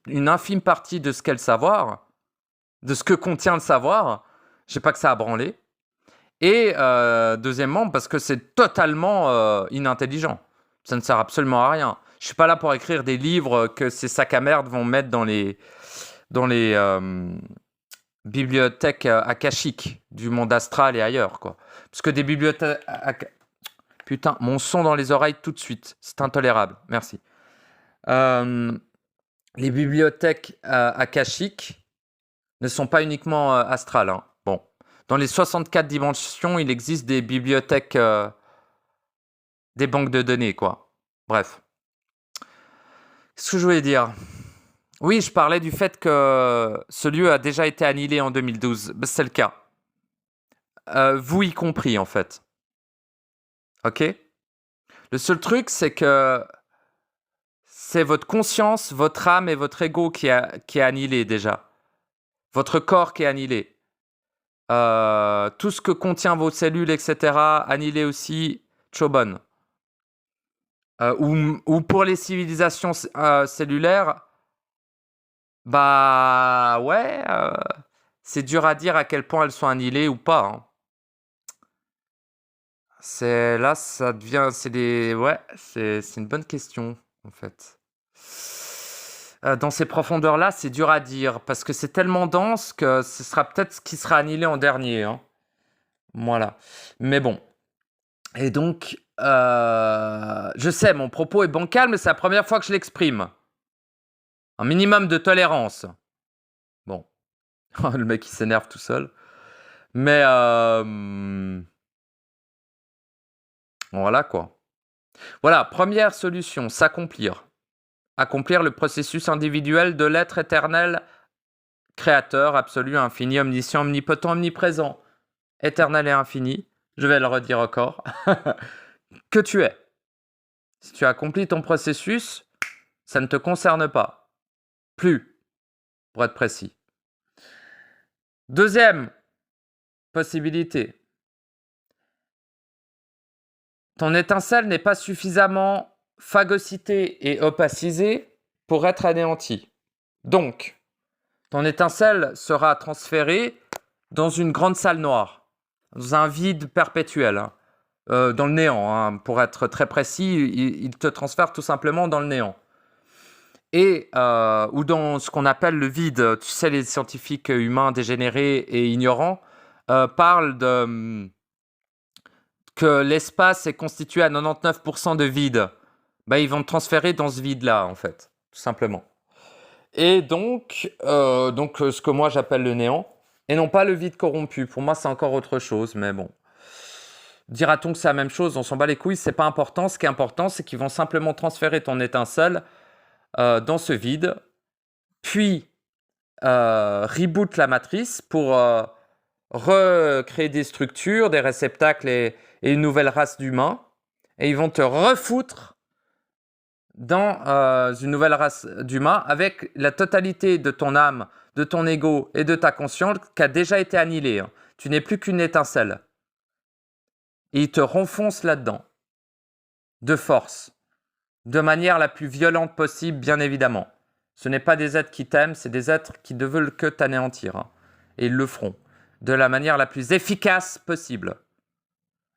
une infime partie de ce qu'est le savoir, de ce que contient le savoir. Je sais pas que ça a branlé. Et deuxièmement, parce que c'est totalement inintelligent. Ça ne sert absolument à rien. Je suis pas là pour écrire des livres que ces sacs à merde vont mettre dans les bibliothèques akashiques du monde astral et ailleurs, quoi. Parce que des bibliothèques... Putain, mon son dans les oreilles tout de suite. C'est intolérable. Merci. Les bibliothèques akashiques ne sont pas uniquement astrales. Hein. Bon. Dans les 64 dimensions, il existe des bibliothèques, des banques de données, quoi. Bref. Qu'est-ce que je voulais dire? Oui, je parlais du fait que ce lieu a déjà été annihilé en 2012. C'est le cas. Vous y compris, en fait. Ok? Le seul truc, c'est que c'est votre conscience, votre âme et votre ego qui est annihilé déjà. Votre corps qui est annihilé. Tout ce que contient vos cellules, etc., annihilé aussi, Chobon. Ou pour les civilisations cellulaires, bah ouais, c'est dur à dire à quel point elles sont annihilées ou pas. Hein. Là, ça devient, c'est une bonne question en fait. Dans ces profondeurs-là, c'est dur à dire parce que c'est tellement dense que ce sera peut-être ce qui sera annihilé en dernier. Hein. Voilà. Mais bon. Et donc, je sais, mon propos est bancal, mais c'est la première fois que je l'exprime. Un minimum de tolérance. Bon. Le mec, il s'énerve tout seul. Mais, voilà quoi. Voilà, première solution, s'accomplir. Accomplir le processus individuel de l'être éternel, créateur, absolu, infini, omniscient, omnipotent, omniprésent, éternel et infini. Je vais le redire encore. Que tu es. Si tu as accompli ton processus, ça ne te concerne pas. Plus, pour être précis. Deuxième possibilité. Ton étincelle n'est pas suffisamment phagocytée et opacisée pour être anéantie. Donc, ton étincelle sera transférée dans une grande salle noire, dans un vide perpétuel, hein, dans le néant. Hein, pour être très précis, il te transfère tout simplement dans le néant. Et, ou dans ce qu'on appelle le vide. Tu sais, les scientifiques humains dégénérés et ignorants parlent que l'espace est constitué à 99% de vide. Bah, ils vont te transférer dans ce vide-là, en fait, tout simplement. Et donc ce que moi j'appelle le néant, et non pas le vide corrompu. Pour moi, c'est encore autre chose, mais bon. Dira-t-on que c'est la même chose? On s'en bat les couilles, c'est pas important. Ce qui est important, c'est qu'ils vont simplement transférer ton étincelle dans ce vide, puis reboot la matrice pour recréer des structures, des réceptacles et une nouvelle race d'humains, et ils vont te refoutre dans une nouvelle race d'humains avec la totalité de ton âme, de ton ego et de ta conscience qui a déjà été annihilée. Hein. Tu n'es plus qu'une étincelle. Et ils te renfoncent là-dedans, de force, de manière la plus violente possible, bien évidemment. Ce n'est pas des êtres qui t'aiment, c'est des êtres qui ne veulent que t'anéantir. Hein. Et ils le feront de la manière la plus efficace possible.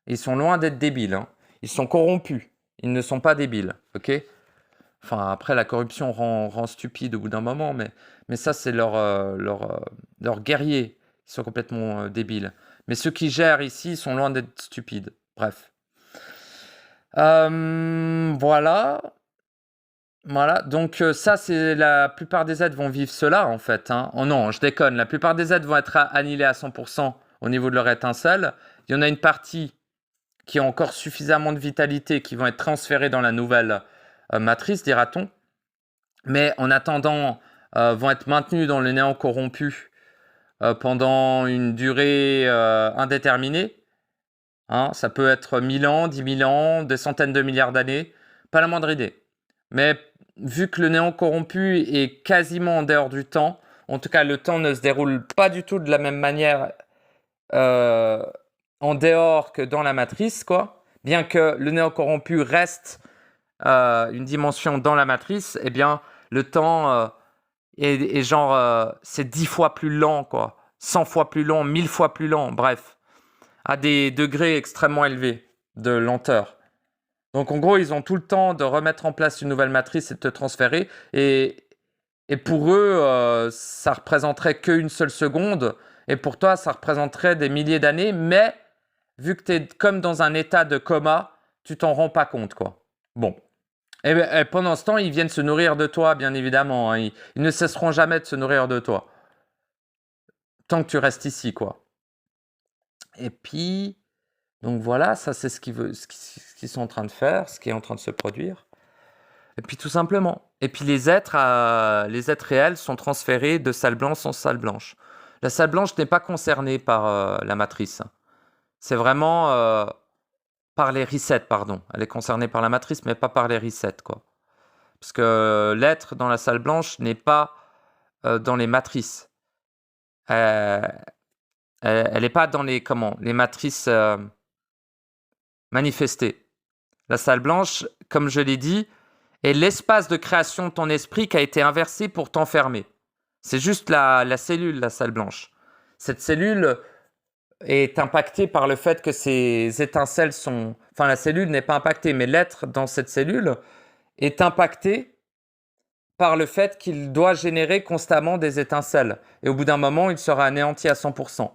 Ils sont loin d'être débiles. Hein. Ils sont corrompus. Ils ne sont pas débiles. Ok ? Enfin, après, la corruption rend stupide au bout d'un moment, mais ça, c'est leurs guerriers. Ils sont complètement débiles. Mais ceux qui gèrent ici sont loin d'être stupides. Bref. Voilà. Voilà. Donc, ça, c'est la plupart des êtres vont vivre cela, en fait. Hein. Oh non, je déconne. La plupart des êtres vont être annihilés à 100% au niveau de leur étincelle. Il y en a une partie qui a encore suffisamment de vitalité qui vont être transférés dans la nouvelle matrice, dira-t-on. Mais en attendant, vont être maintenus dans le néant corrompu pendant une durée indéterminée. Hein, ça peut être 1000 ans, 10 000 ans, des centaines de milliards d'années. Pas la moindre idée. Mais vu que le néant corrompu est quasiment en dehors du temps, en tout cas le temps ne se déroule pas du tout de la même manière en dehors que dans la matrice, quoi. Bien que le néant corrompu reste une dimension dans la matrice, eh bien, le temps est genre, c'est 10 fois plus lent, quoi. 100 fois plus lent, 1000 fois plus lent, bref. À des degrés extrêmement élevés de lenteur. Donc, en gros, ils ont tout le temps de remettre en place une nouvelle matrice et de te transférer. Et pour eux, ça représenterait qu'une seule seconde. Et pour toi, ça représenterait des milliers d'années. Mais vu que tu es comme dans un état de coma, tu t'en rends pas compte, quoi. Bon. Et pendant ce temps, ils viennent se nourrir de toi, bien évidemment. Hein. Ils ne cesseront jamais de se nourrir de toi. Tant que tu restes ici, quoi. Et puis, donc voilà, ça c'est ce qu'ils sont en train de faire, ce qui est en train de se produire. Et puis tout simplement. Et puis les êtres réels sont transférés de salle blanche en salle blanche. La salle blanche n'est pas concernée par la matrice. C'est vraiment par les resets, pardon. Elle est concernée par la matrice, mais pas par les resets, quoi. Parce que l'être dans la salle blanche n'est pas dans les matrices. Elle n'est pas dans les matrices manifestées. La salle blanche, comme je l'ai dit, est l'espace de création de ton esprit qui a été inversé pour t'enfermer. C'est juste la cellule, la salle blanche. Cette cellule est impactée par le fait que ces étincelles sont... Enfin, la cellule n'est pas impactée, mais l'être dans cette cellule est impacté par le fait qu'il doit générer constamment des étincelles. Et au bout d'un moment, il sera anéanti à 100%.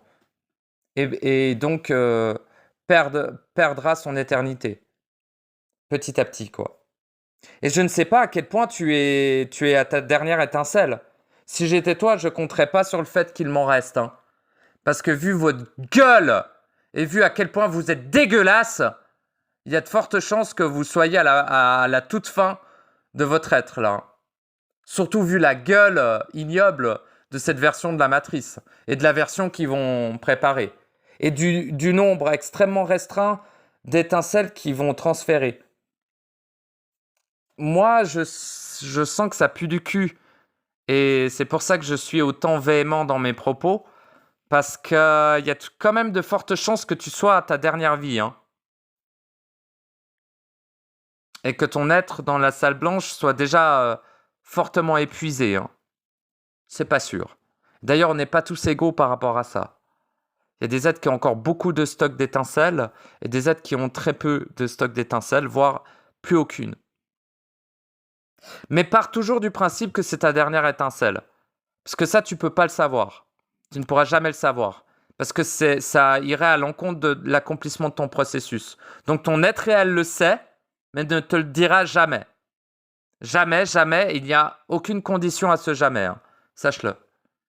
Et donc, perdra son éternité. Petit à petit, quoi. Et je ne sais pas à quel point tu es à ta dernière étincelle. Si j'étais toi, je ne compterais pas sur le fait qu'il m'en reste. Hein. Parce que vu votre gueule et vu à quel point vous êtes dégueulasse, il y a de fortes chances que vous soyez à la toute fin de votre être là. Surtout vu la gueule ignoble de cette version de la matrice et de la version qu'ils vont préparer. Et du nombre extrêmement restreint d'étincelles qui vont transférer. Moi, je sens que ça pue du cul. Et c'est pour ça que je suis autant véhément dans mes propos. Parce qu'il y a quand même de fortes chances que tu sois à ta dernière vie. Hein. Et que ton être dans la salle blanche soit déjà fortement épuisé. Hein. C'est pas sûr. D'ailleurs, on n'est pas tous égaux par rapport à ça. Il y a des êtres qui ont encore beaucoup de stock d'étincelles et des êtres qui ont très peu de stock d'étincelles, voire plus aucune. Mais pars toujours du principe que c'est ta dernière étincelle. Parce que ça, tu ne peux pas le savoir. Tu ne pourras jamais le savoir. Parce que ça irait à l'encontre de l'accomplissement de ton processus. Donc ton être réel le sait, mais ne te le dira jamais. Jamais, jamais. Il n'y a aucune condition à ce jamais. Hein. Sache-le.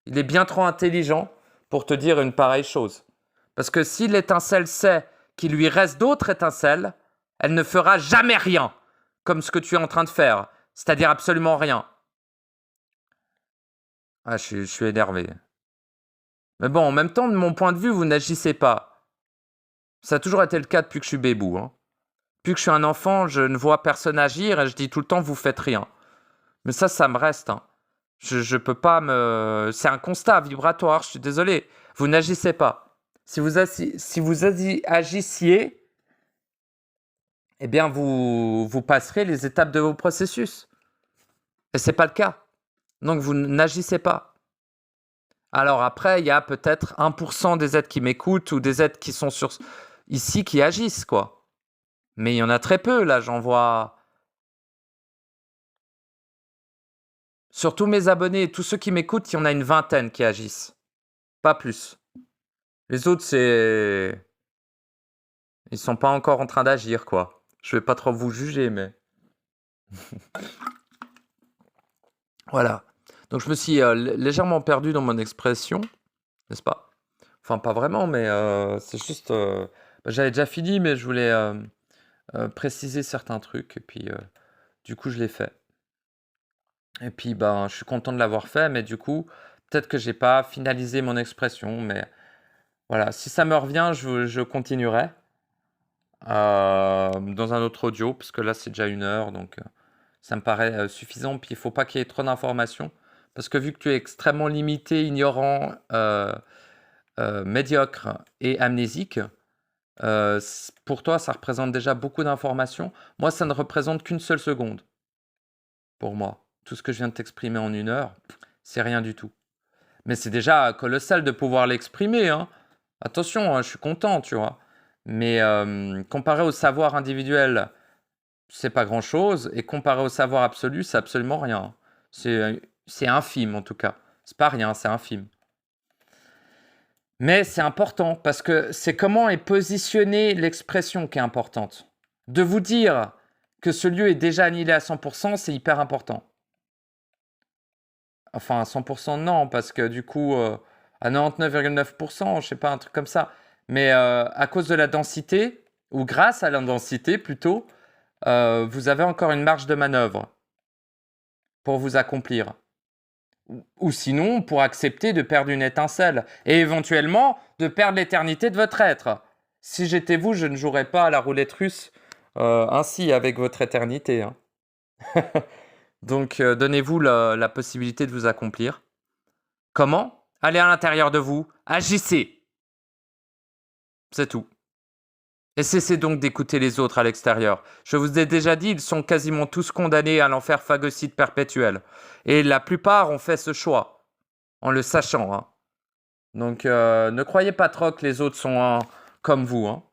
Il est bien trop intelligent pour te dire une pareille chose. Parce que si l'étincelle sait qu'il lui reste d'autres étincelles, elle ne fera jamais rien, comme ce que tu es en train de faire. C'est-à-dire absolument rien. Ah, je suis énervé. Mais bon, en même temps, de mon point de vue, vous n'agissez pas. Ça a toujours été le cas depuis que je suis bébou. Hein. Depuis que je suis un enfant, je ne vois personne agir et je dis tout le temps, vous faites rien. Mais ça me reste. Hein. Je peux pas me... C'est un constat vibratoire, je suis désolé. Vous n'agissez pas. Si vous agissiez, eh bien, vous passerez les étapes de vos processus. Et ce n'est pas le cas. Donc, vous n'agissez pas. Alors après, il y a peut-être 1% des êtres qui m'écoutent ou des êtres qui sont ici qui agissent, quoi. Mais il y en a très peu, là, j'en vois... Sur tous mes abonnés et tous ceux qui m'écoutent, il y en a une vingtaine qui agissent. Pas plus. Les autres, c'est... Ils sont pas encore en train d'agir, quoi. Je vais pas trop vous juger, mais... Voilà. Donc je me suis légèrement perdu dans mon expression, n'est-ce pas? Enfin, pas vraiment, mais c'est juste... j'avais déjà fini, mais je voulais préciser certains trucs, et puis du coup, je l'ai fait. Et puis, je suis content de l'avoir fait, mais du coup, peut-être que j'ai pas finalisé mon expression, mais voilà. Si ça me revient, je continuerai dans un autre audio, parce que là, c'est déjà 1 heure, donc ça me paraît suffisant. Puis, il faut pas qu'il y ait trop d'informations, parce que vu que tu es extrêmement limité, ignorant, médiocre et amnésique, pour toi, ça représente déjà beaucoup d'informations. Moi, ça ne représente qu'une seule seconde. Pour moi. Tout ce que je viens de t'exprimer en 1 heure, c'est rien du tout. Mais c'est déjà colossal de pouvoir l'exprimer. Hein. Attention, hein, je suis content, tu vois. Mais comparé au savoir individuel, c'est pas grand-chose. Et comparé au savoir absolu, c'est absolument rien. C'est infime, en tout cas. C'est pas rien, c'est infime. Mais c'est important, parce que c'est comment est positionnée l'expression qui est importante. de vous dire que ce lieu est déjà annihilé à 100%, c'est hyper important. Enfin, à 100% non, parce que du coup, à 99,9%, je sais pas, un truc comme ça. Mais à cause de la densité, ou grâce à la densité plutôt, vous avez encore une marge de manœuvre pour vous accomplir. Ou sinon, pour accepter de perdre une étincelle et éventuellement de perdre l'éternité de votre être. Si j'étais vous, je ne jouerais pas à la roulette russe ainsi avec votre éternité. Hein. Donc, donnez-vous la possibilité de vous accomplir. Comment? Allez à l'intérieur de vous, agissez. C'est tout. Et cessez donc d'écouter les autres à l'extérieur. Je vous ai déjà dit, ils sont quasiment tous condamnés à l'enfer phagocyte perpétuel. Et la plupart ont fait ce choix, en le sachant. Hein. Donc, ne croyez pas trop que les autres sont comme vous. Hein.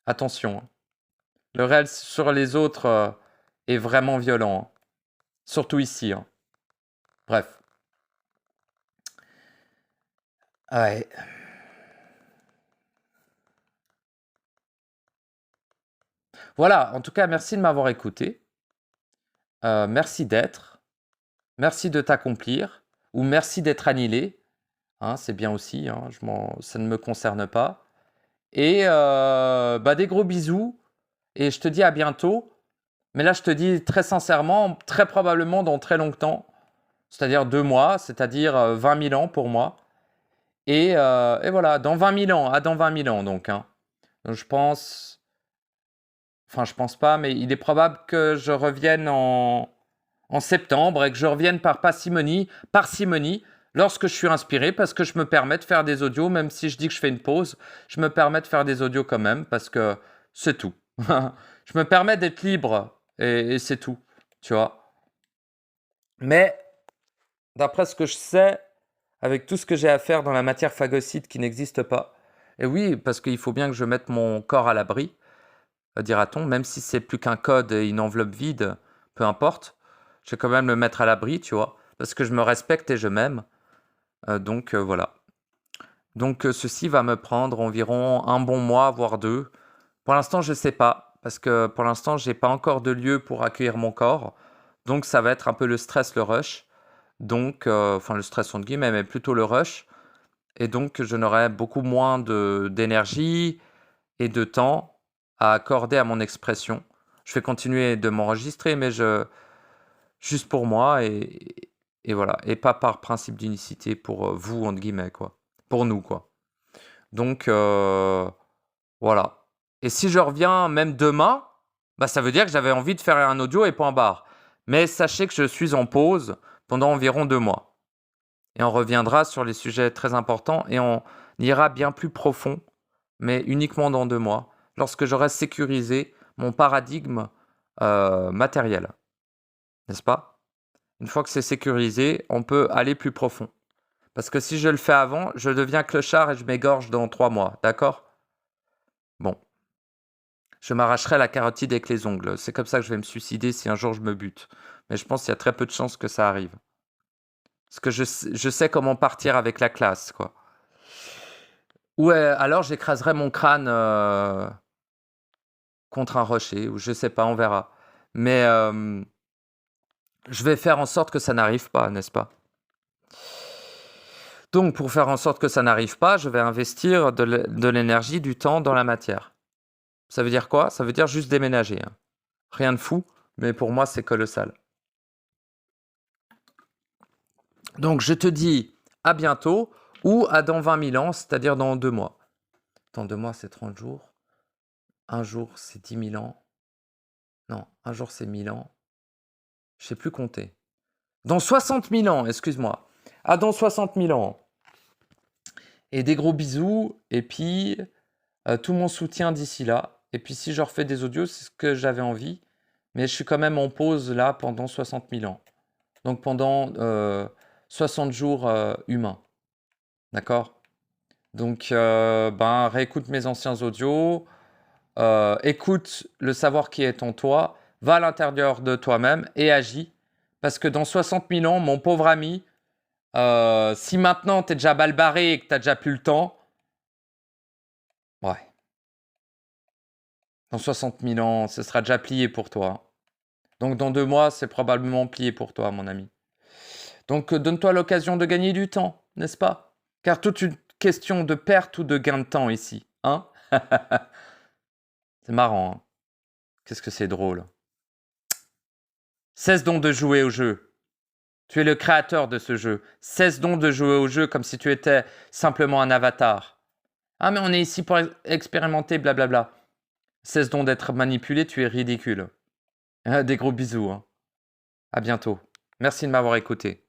Attention. Hein. Le réel sur les autres est vraiment violent. Hein. Surtout ici. Hein. Bref. Ouais. Voilà, en tout cas, merci de m'avoir écouté. Merci d'être. Merci de t'accomplir. Ou merci d'être annihilé. Hein, c'est bien aussi, hein, ça ne me concerne pas. Et des gros bisous. Et je te dis à bientôt. Mais là, je te dis très sincèrement, très probablement dans très longtemps. C'est-à-dire 2 mois, c'est-à-dire 20 000 ans pour moi. Et voilà, dans 20 000 ans, dans 20 000 ans donc. Hein. Donc je pense... Enfin, je pense pas, mais il est probable que je revienne en septembre et que je revienne par parcimonie, lorsque je suis inspiré, parce que je me permets de faire des audios, même si je dis que je fais une pause, je me permets de faire des audios quand même, parce que c'est tout. Je me permets d'être libre, et c'est tout, tu vois. Mais, d'après ce que je sais, avec tout ce que j'ai à faire dans la matière phagocyte qui n'existe pas, et oui, parce qu'il faut bien que je mette mon corps à l'abri, dira-t-on, même si c'est plus qu'un code et une enveloppe vide, peu importe, je vais quand même le mettre à l'abri, tu vois, parce que je me respecte et je m'aime. Donc voilà. Donc ceci va me prendre environ un bon mois, voire 2. Pour l'instant, je ne sais pas, parce que pour l'instant, je n'ai pas encore de lieu pour accueillir mon corps. Donc ça va être un peu le stress, le rush. Donc, enfin le stress entre guillemets, mais plutôt le rush. Et donc je n'aurai beaucoup moins d'énergie et de temps à accorder à mon expression. Je vais continuer de m'enregistrer, mais juste pour moi et voilà. Et pas par principe d'unicité pour vous, entre guillemets, quoi. Pour nous, quoi. Donc, voilà. Et si je reviens même demain, ça veut dire que j'avais envie de faire un audio et point barre. Mais sachez que je suis en pause pendant environ 2 mois. Et on reviendra sur les sujets très importants et on ira bien plus profond, mais uniquement dans 2 mois, lorsque j'aurai sécurisé mon paradigme matériel. N'est-ce pas? Une fois que c'est sécurisé, on peut aller plus profond. Parce que si je le fais avant, je deviens clochard et je m'égorge dans 3 mois, d'accord? Bon. Je m'arracherai la carotide avec les ongles. C'est comme ça que je vais me suicider si un jour je me bute. Mais je pense qu'il y a très peu de chances que ça arrive. Parce que je sais comment partir avec la classe, quoi. Ou alors j'écraserai mon crâne contre un rocher, ou je sais pas, on verra. Mais je vais faire en sorte que ça n'arrive pas, n'est-ce pas? Donc pour faire en sorte que ça n'arrive pas, je vais investir de l'énergie, du temps dans la matière. Ça veut dire quoi? Ça veut dire juste déménager. Hein. Rien de fou, mais pour moi c'est colossal. Donc je te dis à bientôt ou à dans 20 000 ans, c'est-à-dire dans 2 mois. Dans 2 mois, c'est 30 jours. Un jour, c'est 10 000 ans. Non, un jour, c'est 1000 ans. Je ne sais plus compter. Dans 60 000 ans, excuse-moi. Dans 60 000 ans. Et des gros bisous. Et puis, tout mon soutien d'ici là. Et puis, si je refais des audios, c'est ce que j'avais envie. Mais je suis quand même en pause là pendant 60 000 ans. Donc, pendant 60 jours humains. D'accord? Donc, réécoute mes anciens audios. Écoute le savoir qui est en toi. Va à l'intérieur de toi-même et agis. Parce que dans 60 000 ans, mon pauvre ami, si maintenant tu es déjà balbarré et que tu n'as déjà plus le temps, ouais. Dans 60 000 ans, ce sera déjà plié pour toi. Donc dans 2 mois, c'est probablement plié pour toi, mon ami. Donc donne-toi l'occasion de gagner du temps, n'est-ce pas? Car toute une question de perte ou de gain de temps ici, hein? C'est marrant, hein? Qu'est-ce que c'est drôle. Cesse donc de jouer au jeu. Tu es le créateur de ce jeu. Cesse donc de jouer au jeu comme si tu étais simplement un avatar. Ah mais on est ici pour expérimenter, blablabla. Cesse donc d'être manipulé, tu es ridicule. Des gros bisous. Hein. À bientôt. Merci de m'avoir écouté.